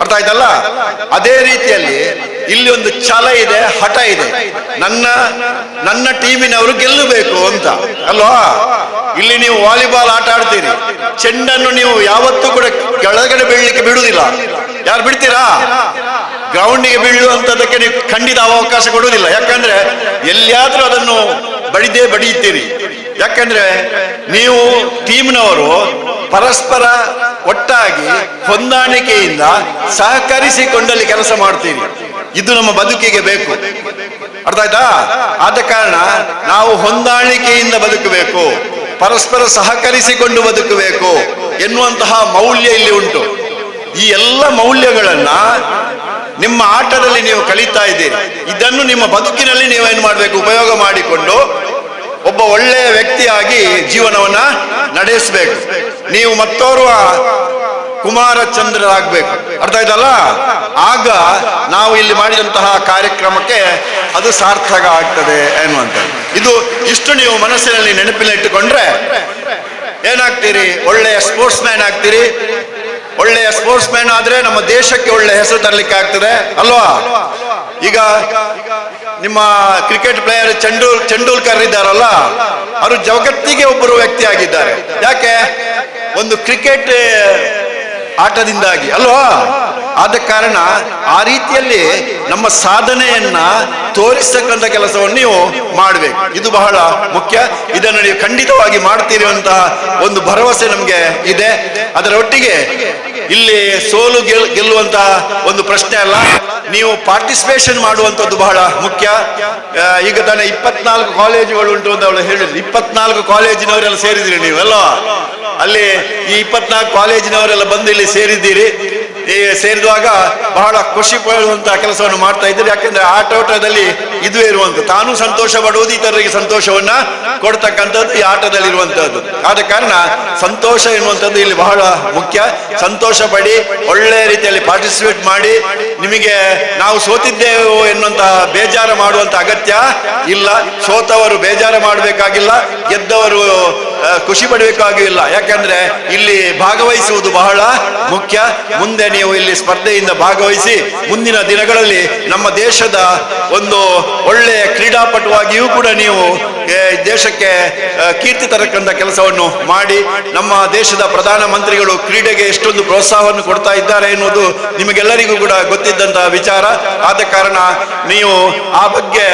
ಅರ್ಥ ಆಯ್ತಲ್ಲ? ಅದೇ ರೀತಿಯಲ್ಲಿ ಇಲ್ಲಿ ಒಂದು ಛಲ ಇದೆ, ಹಠ ಇದೆ. ನನ್ನ ಟೀಮಿನವರು ಗೆಲ್ಲಬೇಕು ಅಂತ ಅಲ್ವಾ? ಇಲ್ಲಿ ನೀವು ವಾಲಿಬಾಲ್ ಆಟ ಆಡ್ತೀರಿ, ಚೆಂಡನ್ನು ನೀವು ಯಾವತ್ತೂ ಕೂಡ ಕೆಳಗಡೆ ಬೀಳಲಿಕ್ಕೆ ಬಿಡುವುದಿಲ್ಲ. ಯಾರು ಬಿಡ್ತೀರಾ? ಗ್ರೌಂಡಿಗೆ ಬೀಳುವಂತದಕ್ಕೆ ನೀವು ಖಂಡಿತ ಅವಕಾಶ ಕೊಡುವುದಿಲ್ಲ. ಯಾಕಂದ್ರೆ ಎಲ್ಲಿಯಾದ್ರೂ ಅದನ್ನು ಬಡಿಯುತ್ತೀರಿ. ಯಾಕಂದ್ರೆ ನೀವು ಟೀಮ್ನವರು ಪರಸ್ಪರ ಒಟ್ಟಾಗಿ ಹೊಂದಾಣಿಕೆಯಿಂದ ಸಹಕರಿಸಿಕೊಂಡಲ್ಲಿ ಕೆಲಸ ಮಾಡ್ತೀರಿ. ಇದು ನಮ್ಮ ಬದುಕಿಗೆ ಬೇಕು. ಅರ್ಥ ಆಯ್ತಾ? ಆದ ಕಾರಣ ನಾವು ಹೊಂದಾಣಿಕೆಯಿಂದ ಬದುಕಬೇಕು, ಪರಸ್ಪರ ಸಹಕರಿಸಿಕೊಂಡು ಬದುಕಬೇಕು ಎನ್ನುವಂತಹ ಮೌಲ್ಯ ಇಲ್ಲಿ ಉಂಟು. ಈ ಎಲ್ಲ ಮೌಲ್ಯಗಳನ್ನ ನಿಮ್ಮ ಆಟದಲ್ಲಿ ನೀವು ಕಲಿತಾ ಇದ್ದೀರಿ. ಇದನ್ನು ನಿಮ್ಮ ಬದುಕಿನಲ್ಲಿ ನೀವೇನು ಮಾಡಬೇಕು? ಉಪಯೋಗ ಮಾಡಿಕೊಂಡು ಒಬ್ಬ ಒಳ್ಳೆಯ ವ್ಯಕ್ತಿಯಾಗಿ ಜೀವನವನ್ನ ನಡೆಸಬೇಕು. ನೀವು ಮತ್ತೋರ್ವ ಕುಮಾರಚಂದ್ರರಾಗಬೇಕು. ಅರ್ಥ ಆಯ್ತಲ್ಲ? ಆಗ ನಾವು ಇಲ್ಲಿ ಮಾಡಿದಂತಹ ಕಾರ್ಯಕ್ರಮಕ್ಕೆ ಅದು ಸಾರ್ಥಕ ಆಗ್ತದೆ ಎನ್ನುವಂಥದ್ದು. ಇಷ್ಟು ನೀವು ಮನಸ್ಸಿನಲ್ಲಿ ನೆನಪಿನಲ್ಲಿಟ್ಟುಕೊಂಡ್ರೆ ಏನಾಗ್ತೀರಿ? ಒಳ್ಳೆಯ ಸ್ಪೋರ್ಟ್ಸ್ ಮ್ಯಾನ್ ಆಗ್ತೀರಿ. ಒಳ್ಳೆಯ ಸ್ಪೋರ್ಟ್ಸ್ ಮ್ಯಾನ್ ಆದ್ರೆ ನಮ್ಮ ದೇಶಕ್ಕೆ ಒಳ್ಳೆ ಹೆಸರು ತರಲಿಕ್ಕೆ ಆಗ್ತದೆ ಅಲ್ವಾ? ಈಗ ನಿಮ್ಮ ಕ್ರಿಕೆಟ್ ಪ್ಲೇಯರ್ ಚೆಂಡೂಲ್ಕರ್ ಇದ್ದಾರಲ್ಲ, ಅವರು ಜಗತ್ತಿಗೆ ಒಬ್ಬರು ವ್ಯಕ್ತಿ ಆಗಿದ್ದಾರೆ. ಯಾಕೆ? ಒಂದು ಕ್ರಿಕೆಟ್ ಆಟದಿಂದಾಗಿ ಅಲ್ವಾ? ಆದ ಕಾರಣ ಆ ರೀತಿಯಲ್ಲಿ ನಮ್ಮ ಸಾಧನೆಯನ್ನ ತೋರಿಸ್ತಕ್ಕಂಥ ಕೆಲಸವನ್ನು ನೀವು ಮಾಡಬೇಕು. ಇದು ಬಹಳ ಮುಖ್ಯ. ಇದನ್ನು ನೀವು ಖಂಡಿತವಾಗಿ ಮಾಡ್ತೀರಿ ಅಂತ ಒಂದು ಭರವಸೆ ನಮಗೆ ಇದೆ. ಅದರ ಒಟ್ಟಿಗೆ ಇಲ್ಲಿ ಸೋಲು ಗೆಲ್ಲುವಂತಹ ಒಂದು ಪ್ರಶ್ನೆ ಅಲ್ಲ, ನೀವು ಪಾರ್ಟಿಸಿಪೇಷನ್ ಮಾಡುವಂಥದ್ದು ಬಹಳ ಮುಖ್ಯ. ಈಗ ತಾನೇ 24 ಕಾಲೇಜುಗಳು ಉಂಟು ಅಂತ ಅವಳು ಹೇಳಿದ್ರು. 24 ಕಾಲೇಜಿನವರೆಲ್ಲ ಸೇರಿದಿರಿ ನೀವೆಲ್ಲ. ಅಲ್ಲಿ ಈ 24 ಕಾಲೇಜಿನವರೆಲ್ಲ ಬಂದು ಇಲ್ಲಿ ಸೇರಿದ್ದೀರಿ. ಸೇರಿದಾಗ ಬಹಳ ಖುಷಿ ಪಡುವಂತಹ ಕೆಲಸವನ್ನು ಮಾಡ್ತಾ ಇದ್ದೀರಿ. ಯಾಕೆಂದ್ರೆ ಆಟೋಟದಲ್ಲಿ ಇದುವೇ ಇರುವಂತ, ತಾನು ಸಂತೋಷ ಪಡುವುದು, ಇತರರಿಗೆ ಸಂತೋಷವನ್ನ ಕೊಡ್ತಕ್ಕಂಥದ್ದು ಈ ಆಟದಲ್ಲಿ ಇರುವಂತಹದ್ದು. ಆದ ಕಾರಣ ಸಂತೋಷ ಎನ್ನುವಂಥದ್ದು ಇಲ್ಲಿ ಬಹಳ ಮುಖ್ಯ. ಸಂತೋಷ ಪಡಿ, ಒಳ್ಳೆಯ ರೀತಿಯಲ್ಲಿ ಪಾರ್ಟಿಸಿಪೇಟ್ ಮಾಡಿ. ನಿಮಗೆ ನಾವು ಸೋತಿದ್ದೇವೆ ಎನ್ನುವಂತಹ ಬೇಜಾರು ಮಾಡುವಂತ ಅಗತ್ಯ ಇಲ್ಲ. ಸೋತವರು ಬೇಜಾರು ಮಾಡಬೇಕಾಗಿಲ್ಲ, ಗೆದ್ದವರು ಖುಷಿ ಪಡಬೇಕಾಗಿಲ್ಲ. ಯಾಕಂದ್ರೆ ಇಲ್ಲಿ ಭಾಗವಹಿಸುವುದು ಬಹಳ ಮುಖ್ಯ. ಮುಂದೆ ನೀವು ಇಲ್ಲಿ ಸ್ಪರ್ಧೆಯಿಂದ ಭಾಗವಹಿಸಿ ಮುಂದಿನ ದಿನಗಳಲ್ಲಿ ನಮ್ಮ ದೇಶದ ಒಂದು ಒಳ್ಳೆಯ ಕ್ರೀಡಾಪಟುವಾಗಿಯೂ ಕೂಡ ನೀವು ದೇಶಕ್ಕೆ ಕೀರ್ತಿ ತರಕ್ಕಂಥ ಕೆಲಸವನ್ನು ಮಾಡಿ. ನಮ್ಮ ದೇಶದ ಪ್ರಧಾನ ಮಂತ್ರಿಗಳು ಕ್ರೀಡೆಗೆ ಎಷ್ಟೊಂದು ಪ್ರೋತ್ಸಾಹವನ್ನು ಕೊಡ್ತಾ ಇದ್ದಾರೆ ಎನ್ನುವುದು ನಿಮಗೆಲ್ಲರಿಗೂ ಕೂಡ ಗೊತ್ತಿದ್ದಂತಹ ವಿಚಾರ. ಆದ ಕಾರಣ ನೀವು ಆ ಬಗ್ಗೆ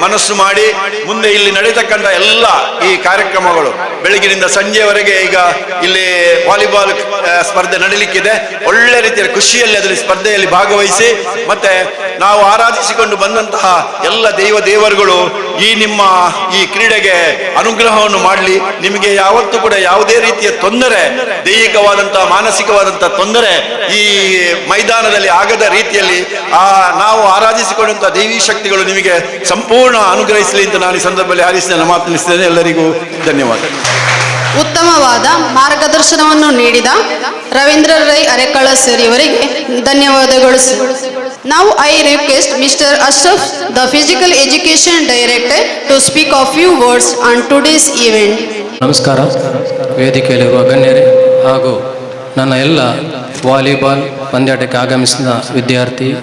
ಮನಸ್ಸು ಮಾಡಿ ಮುಂದೆ ಇಲ್ಲಿ ನಡೆಯತಕ್ಕಂಥ ಎಲ್ಲ ಈ ಕಾರ್ಯಕ್ರಮಗಳು ಬೆಳಗಿನಿಂದ ಸಂಜೆವರೆಗೆ ಈಗ ಇಲ್ಲಿ ವಾಲಿಬಾಲ್ ಸ್ಪರ್ಧೆ ನಡೀಲಿಕ್ಕಿದೆ. ಒಳ್ಳೆ ರೀತಿಯಲ್ಲಿ ಖುಷಿಯಲ್ಲಿ ಅದರಲ್ಲಿ ಸ್ಪರ್ಧೆಯಲ್ಲಿ ಭಾಗವಹಿಸಿ ಮತ್ತೆ ನಾವು ಆರಾಧಿಸಿಕೊಂಡು ಬಂದಂತಹ ಎಲ್ಲ ದೇವರುಗಳು ನಿಮ್ಮ ಈ ಕ್ರೀಡೆಗೆ ಅನುಗ್ರಹವನ್ನು ಮಾಡಲಿ. ನಿಮಗೆ ಯಾವತ್ತೂ ಕೂಡ ಯಾವುದೇ ರೀತಿಯ ತೊಂದರೆ, ದೈಹಿಕವಾದಂತಹ ಮಾನಸಿಕವಾದಂತಹ ತೊಂದರೆ ಈ ಮೈದಾನದಲ್ಲಿ ಆಗದ ರೀತಿಯಲ್ಲಿ ನಾವು ಆರಾಧಿಸಿಕೊಂಡಂತಹ ದೈವಿ ಶಕ್ತಿಗಳು ನಿಮಗೆ ಸಂಪೂರ್ಣ ಅನುಗ್ರಹಿಸಲಿ ಅಂತ ನಾನು ಈ ಸಂದರ್ಭದಲ್ಲಿ ಹಾರೈಸಿ ನನ್ನ ಮಾತು ನಿಲ್ಲಿಸ್ತೇನೆ. ಎಲ್ಲರಿಗೂ ಧನ್ಯವಾದ. ಉತ್ತಮವಾದ ಮಾರ್ಗದರ್ಶನವನ್ನು ನೀಡಿದ ರವೀಂದ್ರ ರೈ ಅರೆಕಳ ಸರ್ ಇವರಿಗೆ ಧನ್ಯವಾದಗಳು. Now I request Mr. Ashraf, the Physical Education Director, to speak a few words on today's event. ನಮಸ್ಕಾರ. ವೇದಿಕೆಯಲ್ಲಿರುವ ಗಣ್ಯರೇ ಹಾಗೂ ನನ್ನ ಎಲ್ಲ ವಾಲಿಬಾಲ್ ಪಂದ್ಯಾಟಕ್ಕೆ ಆಗಮಿಸಿದ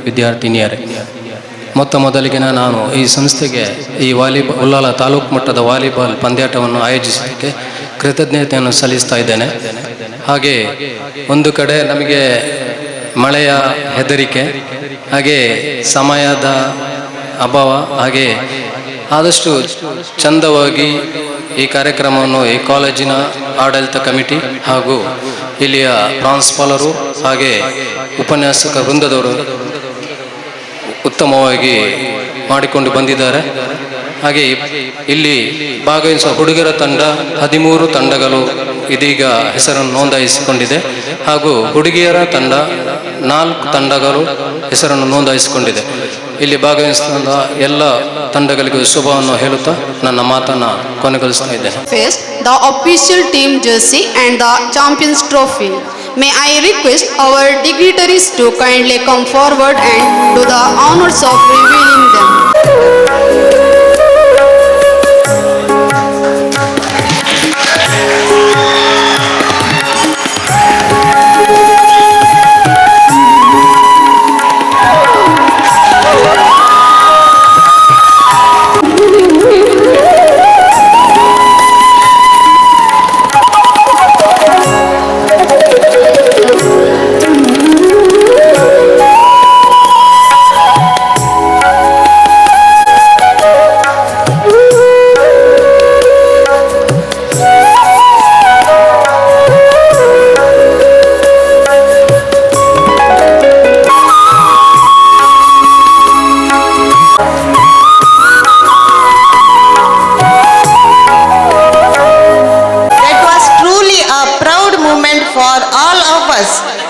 ವಿದ್ಯಾರ್ಥಿನಿಯರೇ, ಮೊದಲಿಗೆ ನಾನು ಈ ಸಂಸ್ಥೆಗೆ ಈ ಉಳ್ಳಾಲ ತಾಲೂಕು ಮಟ್ಟದ ವಾಲಿಬಾಲ್ ಪಂದ್ಯಾಟವನ್ನು ಆಯೋಜಿಸಲಿಕ್ಕೆ ಕೃತಜ್ಞತೆಯನ್ನು ಸಲ್ಲಿಸ್ತಾ ಇದ್ದೇನೆ. ಹಾಗೆ ಒಂದು ಕಡೆ ನಮಗೆ ಮಳೆಯ ಹೆದರಿಕೆ, ಹಾಗೆ ಸಮಯದ ಅಭಾವ, ಹಾಗೆ ಆದಷ್ಟು ಚಂದವಾಗಿ ಈ ಕಾರ್ಯಕ್ರಮವನ್ನು ಈ ಕಾಲೇಜಿನ ಆಡಳಿತ ಕಮಿಟಿ ಹಾಗೂ ಇಲ್ಲಿಯ ಪ್ರಾಂಶುಪಾಲರು ಹಾಗೆ ಉಪನ್ಯಾಸಕ ವೃಂದದವರು ಉತ್ತಮವಾಗಿ ಮಾಡಿಕೊಂಡು ಬಂದಿದ್ದಾರೆ. ಹಾಗೆ ಇಲ್ಲಿ ಭಾಗವಹಿಸುವ ಹುಡುಗರ ತಂಡ 13 ತಂಡಗಳು ಇದೀಗ ಹೆಸರನ್ನು ನೋಂದಾಯಿಸಿಕೊಂಡಿದೆ ಹಾಗೂ ಹುಡುಗಿಯರ ತಂಡ 4 ತಂಡಗಳು ಹೆಸರನ್ನು ನೋಂದಾಯಿಸಿಕೊಂಡಿದೆ. ಇಲ್ಲಿ ಭಾಗವಹಿಸಿದ ಎಲ್ಲ ತಂಡಗಳಿಗೂ ಶುಭವನ್ನು ಹೇಳುತ್ತಾ ನನ್ನ ಮಾತನ್ನು ಕೊನೆಗೊಳಿಸ್ತಾ ಇದ್ದೇನೆ. First, the official team jersey and the champions trophy. May I request our dignitaries to kindly come forward and do the honors of revealing them.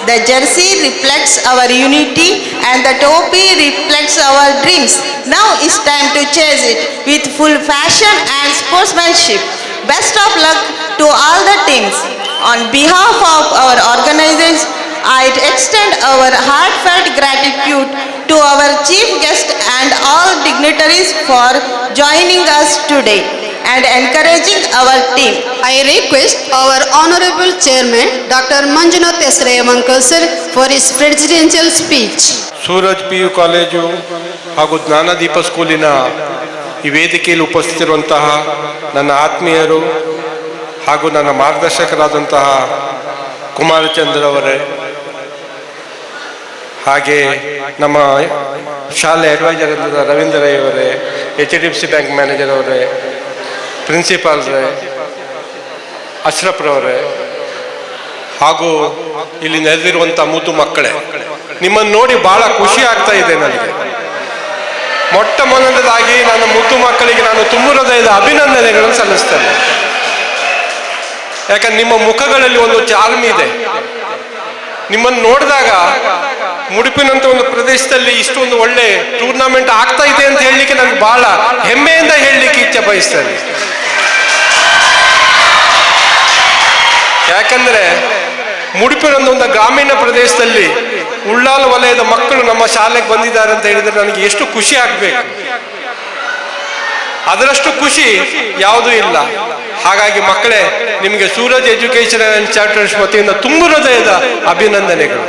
The jersey reflects our unity and the topi reflects our dreams. Now it's time to chase it with full passion and sportsmanship. Best of luck to all the teams. On behalf of our organizers, I extend our heartfelt gratitude to our chief guest and all dignitaries for joining us today and encouraging our team. I request our Honorable Chairman, Dr. Manjunath S. Revankar sir, for his presidential speech. Suraj PU college ಹಾಗೂ ಜ್ಞಾನದೀಪ ಸ್ಕೂಲಿನ ಈ ವೇದಿಕೆಯಲ್ಲಿ ಉಪಸ್ಥಿತಿರುವಂತಹ ನನ್ನ ಆತ್ಮೀಯರು ಹಾಗೂ ನನ್ನ ಮಾರ್ಗದರ್ಶಕರಾದಂತಹ ಕುಮಾರಚಂದ್ರವರೇ, ಹಾಗೆ ನಮ್ಮ ಶಾಲೆ ಅಡ್ವೈಸರ್ ರವೀಂದ್ರ ರೈ ಅವರೇ, HDFC ಬ್ಯಾಂಕ್ ಮ್ಯಾನೇಜರ್ ಅವರೇ, ಪ್ರಿನ್ಸಿಪಾಲ್ರೇ, ಅಶ್ರಫ್ರವರೇ ಹಾಗೂ ಇಲ್ಲಿ ನೆರೆದಿರುವಂಥ ಮುದ್ದು ಮಕ್ಕಳೇ, ನಿಮ್ಮನ್ನು ನೋಡಿ ಬಹಳ ಖುಷಿ ಆಗ್ತಾ ಇದೆ ನನಗೆ. ಮೊದಲನೇದಾಗಿ ನನ್ನ ಮುದ್ದು ಮಕ್ಕಳಿಗೆ ನಾನು ತುಂಬ ಹೃದಯದ ಅಭಿನಂದನೆಗಳನ್ನು ಸಲ್ಲಿಸ್ತೇನೆ. ಯಾಕಂದ್ರೆ ನಿಮ್ಮ ಮುಖಗಳಲ್ಲಿ ಒಂದು ಚಾರ್ಮ್ ಇದೆ. ನಿಮ್ಮನ್ನು ನೋಡಿದಾಗ ಮುಡುಪಿನಂತ ಒಂದು ಪ್ರದೇಶದಲ್ಲಿ ಇಷ್ಟೊಂದು ಒಳ್ಳೆ ಟೂರ್ನಮೆಂಟ್ ಆಗ್ತಾ ಇದೆ ಅಂತ ಹೇಳಲಿಕ್ಕೆ ನನಗೆ ಬಹಳ ಹೆಮ್ಮೆಯಿಂದ ಹೇಳಲಿಕ್ಕೆ ಇಚ್ಛೆ ಬಯಸ್ತೇನೆ. ಯಾಕಂದ್ರೆ ಮುಡುಪಿನೊಂದು ಒಂದು ಗ್ರಾಮೀಣ ಪ್ರದೇಶದಲ್ಲಿ ಉಳ್ಳಾಲ ವಲಯದ ಮಕ್ಕಳು ನಮ್ಮ ಶಾಲೆಗೆ ಬಂದಿದ್ದಾರೆ ಅಂತ ಹೇಳಿದ್ರೆ ನನಗೆ ಎಷ್ಟು ಖುಷಿ ಆಗ್ಬೇಕು. ಅದರಷ್ಟು ಖುಷಿ ಯಾವುದೂ ಇಲ್ಲ. ಹಾಗಾಗಿ ಮಕ್ಕಳೇ, ನಿಮಗೆ ಸೂರಜ್ ಎಜುಕೇಶನ್ ಅಂಡ್ ಚಾರಿಟೇಬಲ್ ವತಿಯಿಂದ ತುಂಬ ಹೃದಯದ ಅಭಿನಂದನೆಗಳು.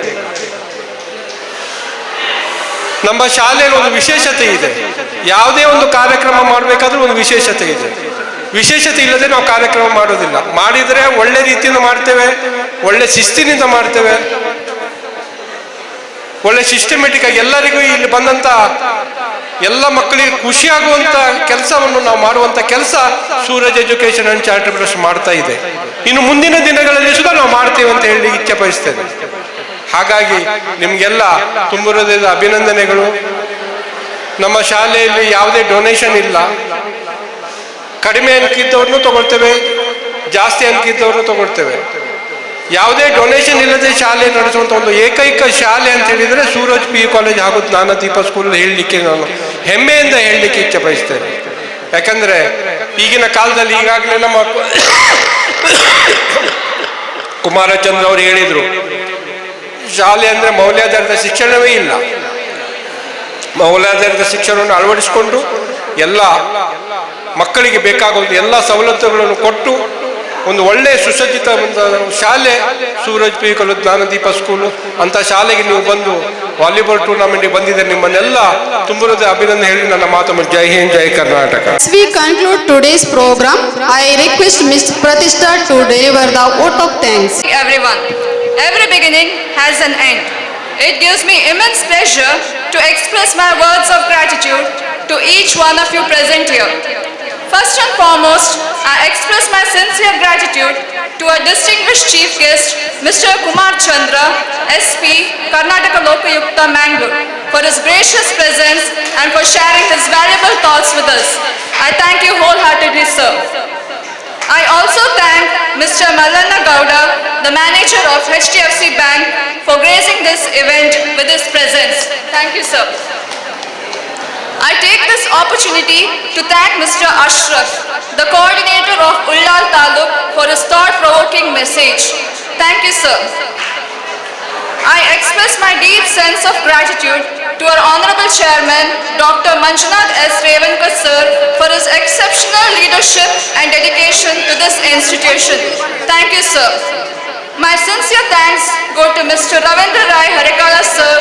ನಮ್ಮ ಶಾಲೆಯಲ್ಲಿ ಒಂದು ವಿಶೇಷತೆ ಇದೆ. ಯಾವುದೇ ಒಂದು ಕಾರ್ಯಕ್ರಮ ಮಾಡಬೇಕಾದ್ರೂ ಒಂದು ವಿಶೇಷತೆ ಇದೆ. ವಿಶೇಷತೆ ಇಲ್ಲದೆ ನಾವು ಕಾರ್ಯಕ್ರಮ ಮಾಡೋದಿಲ್ಲ. ಮಾಡಿದರೆ ಒಳ್ಳೆ ರೀತಿಯಿಂದ ಮಾಡ್ತೇವೆ, ಒಳ್ಳೆ ಶಿಸ್ತಿನಿಂದ ಮಾಡ್ತೇವೆ, ಒಳ್ಳೆ ಸಿಸ್ಟಮೆಟಿಕ್ ಆಗಿ ಎಲ್ಲರಿಗೂ ಇಲ್ಲಿ ಬಂದಂತ ಎಲ್ಲ ಮಕ್ಕಳಿಗೆ ಖುಷಿಯಾಗುವಂಥ ಕೆಲಸವನ್ನು ನಾವು ಮಾಡುವಂಥ ಕೆಲಸ Suraj education and charitable trust ಮಾಡ್ತಾ ಇದೆ. ಇನ್ನು ಮುಂದಿನ ದಿನಗಳಲ್ಲಿ ಸುಧಾ ನಾವು ಮಾಡ್ತೇವೆ ಅಂತ ಹೇಳಿ ಇಚ್ಛೆ ಬಯಸ್ತೇನೆ. ಹಾಗಾಗಿ ನಿಮಗೆಲ್ಲ ತುಂಬ ಹೃದಯದ ಅಭಿನಂದನೆಗಳು. ನಮ್ಮ ಶಾಲೆಯಲ್ಲಿ ಯಾವುದೇ ಡೊನೇಷನ್ ಇಲ್ಲ. ಕಡಿಮೆ ಅಂಕ ಇದ್ದವ್ರನ್ನೂ ತಗೊಳ್ತೇವೆ, ಜಾಸ್ತಿ ಅಂಕ ಇದ್ದವ್ರನ್ನೂ ತಗೊಳ್ತೇವೆ. ಯಾವುದೇ ಡೊನೇಷನ್ ಇಲ್ಲದೆ ಶಾಲೆ ನಡೆಸುವಂಥ ಒಂದು ಏಕೈಕ ಶಾಲೆ ಅಂತ ಹೇಳಿದರೆ ಸೂರಜ್ PU ಕಾಲೇಜ್ ಹಾಗೂ ಜ್ಞಾನದೀಪ ಸ್ಕೂಲ್ ಹೇಳಲಿಕ್ಕೆ ನಾನು ಹೆಮ್ಮೆಯಿಂದ ಹೇಳಲಿಕ್ಕೆ ಇಚ್ಛೆ ಬಯಸ್ತೇನೆ. ಯಾಕಂದರೆ ಈಗಿನ ಕಾಲದಲ್ಲಿ ಈಗಾಗಲೇ ನಮ್ಮ ಕುಮಾರಚಂದ್ರ ಅವರು ಹೇಳಿದರು, ಶಾಲೆ ಅಂದರೆ ಮೌಲ್ಯಾಧಾರಿತ ಶಿಕ್ಷಣವೇ ಇಲ್ಲ. ಮೌಲ್ಯಾಧಾರಿತ ಶಿಕ್ಷಣವನ್ನು ಅಳವಡಿಸಿಕೊಂಡು ಎಲ್ಲ ಮಕ್ಕಳಿಗೆ ಬೇಕಾಗುವಂಥ ಎಲ್ಲ ಸವಲತ್ತುಗಳನ್ನು ಕೊಟ್ಟು ಒಂದು ಒಳ್ಳೆಯ ಸುಸಜ್ಜಿತ ಶಾಲೆ Suraj PU college Jnanadeepa school. ಅಂಥ ಶಾಲೆಗೆ ನೀವು ಬಂದು ವಾಲಿಬಾಲ್ ಟೂರ್ನಮೆಂಟ್ಗೆ ಬಂದಿದ್ದರೆ ನಿಮ್ಮನ್ನೆಲ್ಲ ತುಂಬುರದ ಅಭಿನಂದನೆ ಹೇಳಿ ನನ್ನ ಮಾತನ್ನು ಜೈ ಹಿಂದ್ ಜೈ Karnataka. As we conclude today's program, I request Ms. Pratishtha to deliver the vote of thanks. Everyone, every beginning has an end. It gives me immense pleasure to express my words of gratitude to each one of you present here. First and foremost, I express my sincere gratitude to our distinguished chief guest, Mr. Kumar Chandra, SP, Karnataka Lokayukta, Mangalore, for his gracious presence and for sharing his valuable thoughts with us. I thank you wholeheartedly, sir. I also thank Mr. Mallanna Gowda, the manager of HDFC Bank, for gracing this event with his presence. Thank you, sir. I take this opportunity to thank Mr. Ashraf, the coordinator of Ullal Taluk, for his thought-provoking message. Thank you, sir. I express my deep sense of gratitude to our Honorable Chairman, Dr. Manjunath S. Revankar sir, for his exceptional leadership and dedication to this institution. Thank you, sir. My sincere thanks go to Mr. Ravindra Rai Harikala sir,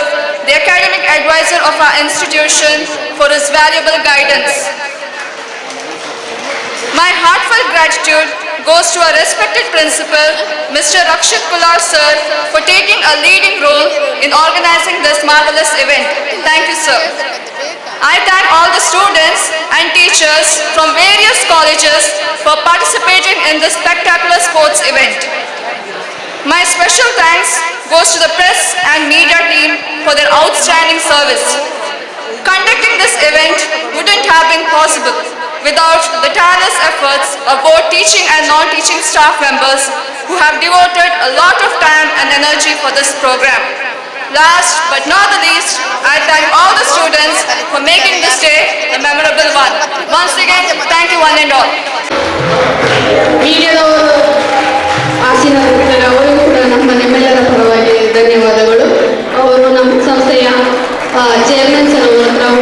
the academic advisor of our institution, for his valuable guidance. My heartfelt gratitude goes to our respected principal, Mr. Rakshit Kulal sir, for taking a leading role in organizing this marvelous event. Thank you, sir. I thank all the students and teachers from various colleges for participating in this spectacular sports event. My special thanks goes to the press and media team for their outstanding service. Conducting this event wouldn't have been possible without the tireless efforts of both teaching and non-teaching staff members who have devoted a lot of time and energy for this program. Last but not the least, I thank all the students for making this day a memorable one. Once again, thank you one and all. ಮೀಡಿಯಾದವರು ಆಶೀರ್ವಾದ ಅವರಿಗೂ ಕೂಡ ನಮ್ಮೆಲ್ಲರ ಪರವಾಗಿ ಧನ್ಯವಾದಗಳು. ಅವರು ನಮ್ಮ ಸಂಸ್ಥೆಯ chairman sir ನಾವು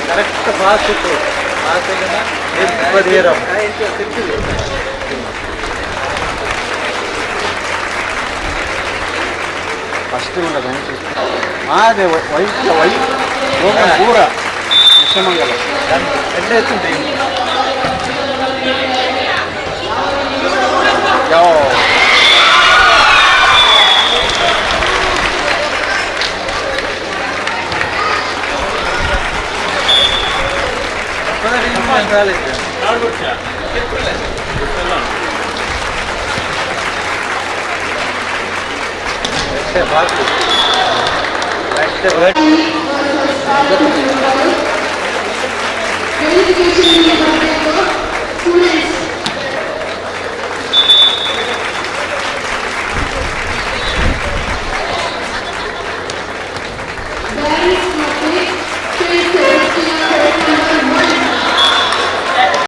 ಕರೆಕ್ಟ್ ಪಾಸ್ ಇತ್ತು ಫಸ್ಟ್ ಅದೇ ವೈಟ್ ಪೂರ ವಿಷಮಂಗಲ ಎಡ್ಡೆ ಎತ್ತುಂಟು ಯಾವ Verification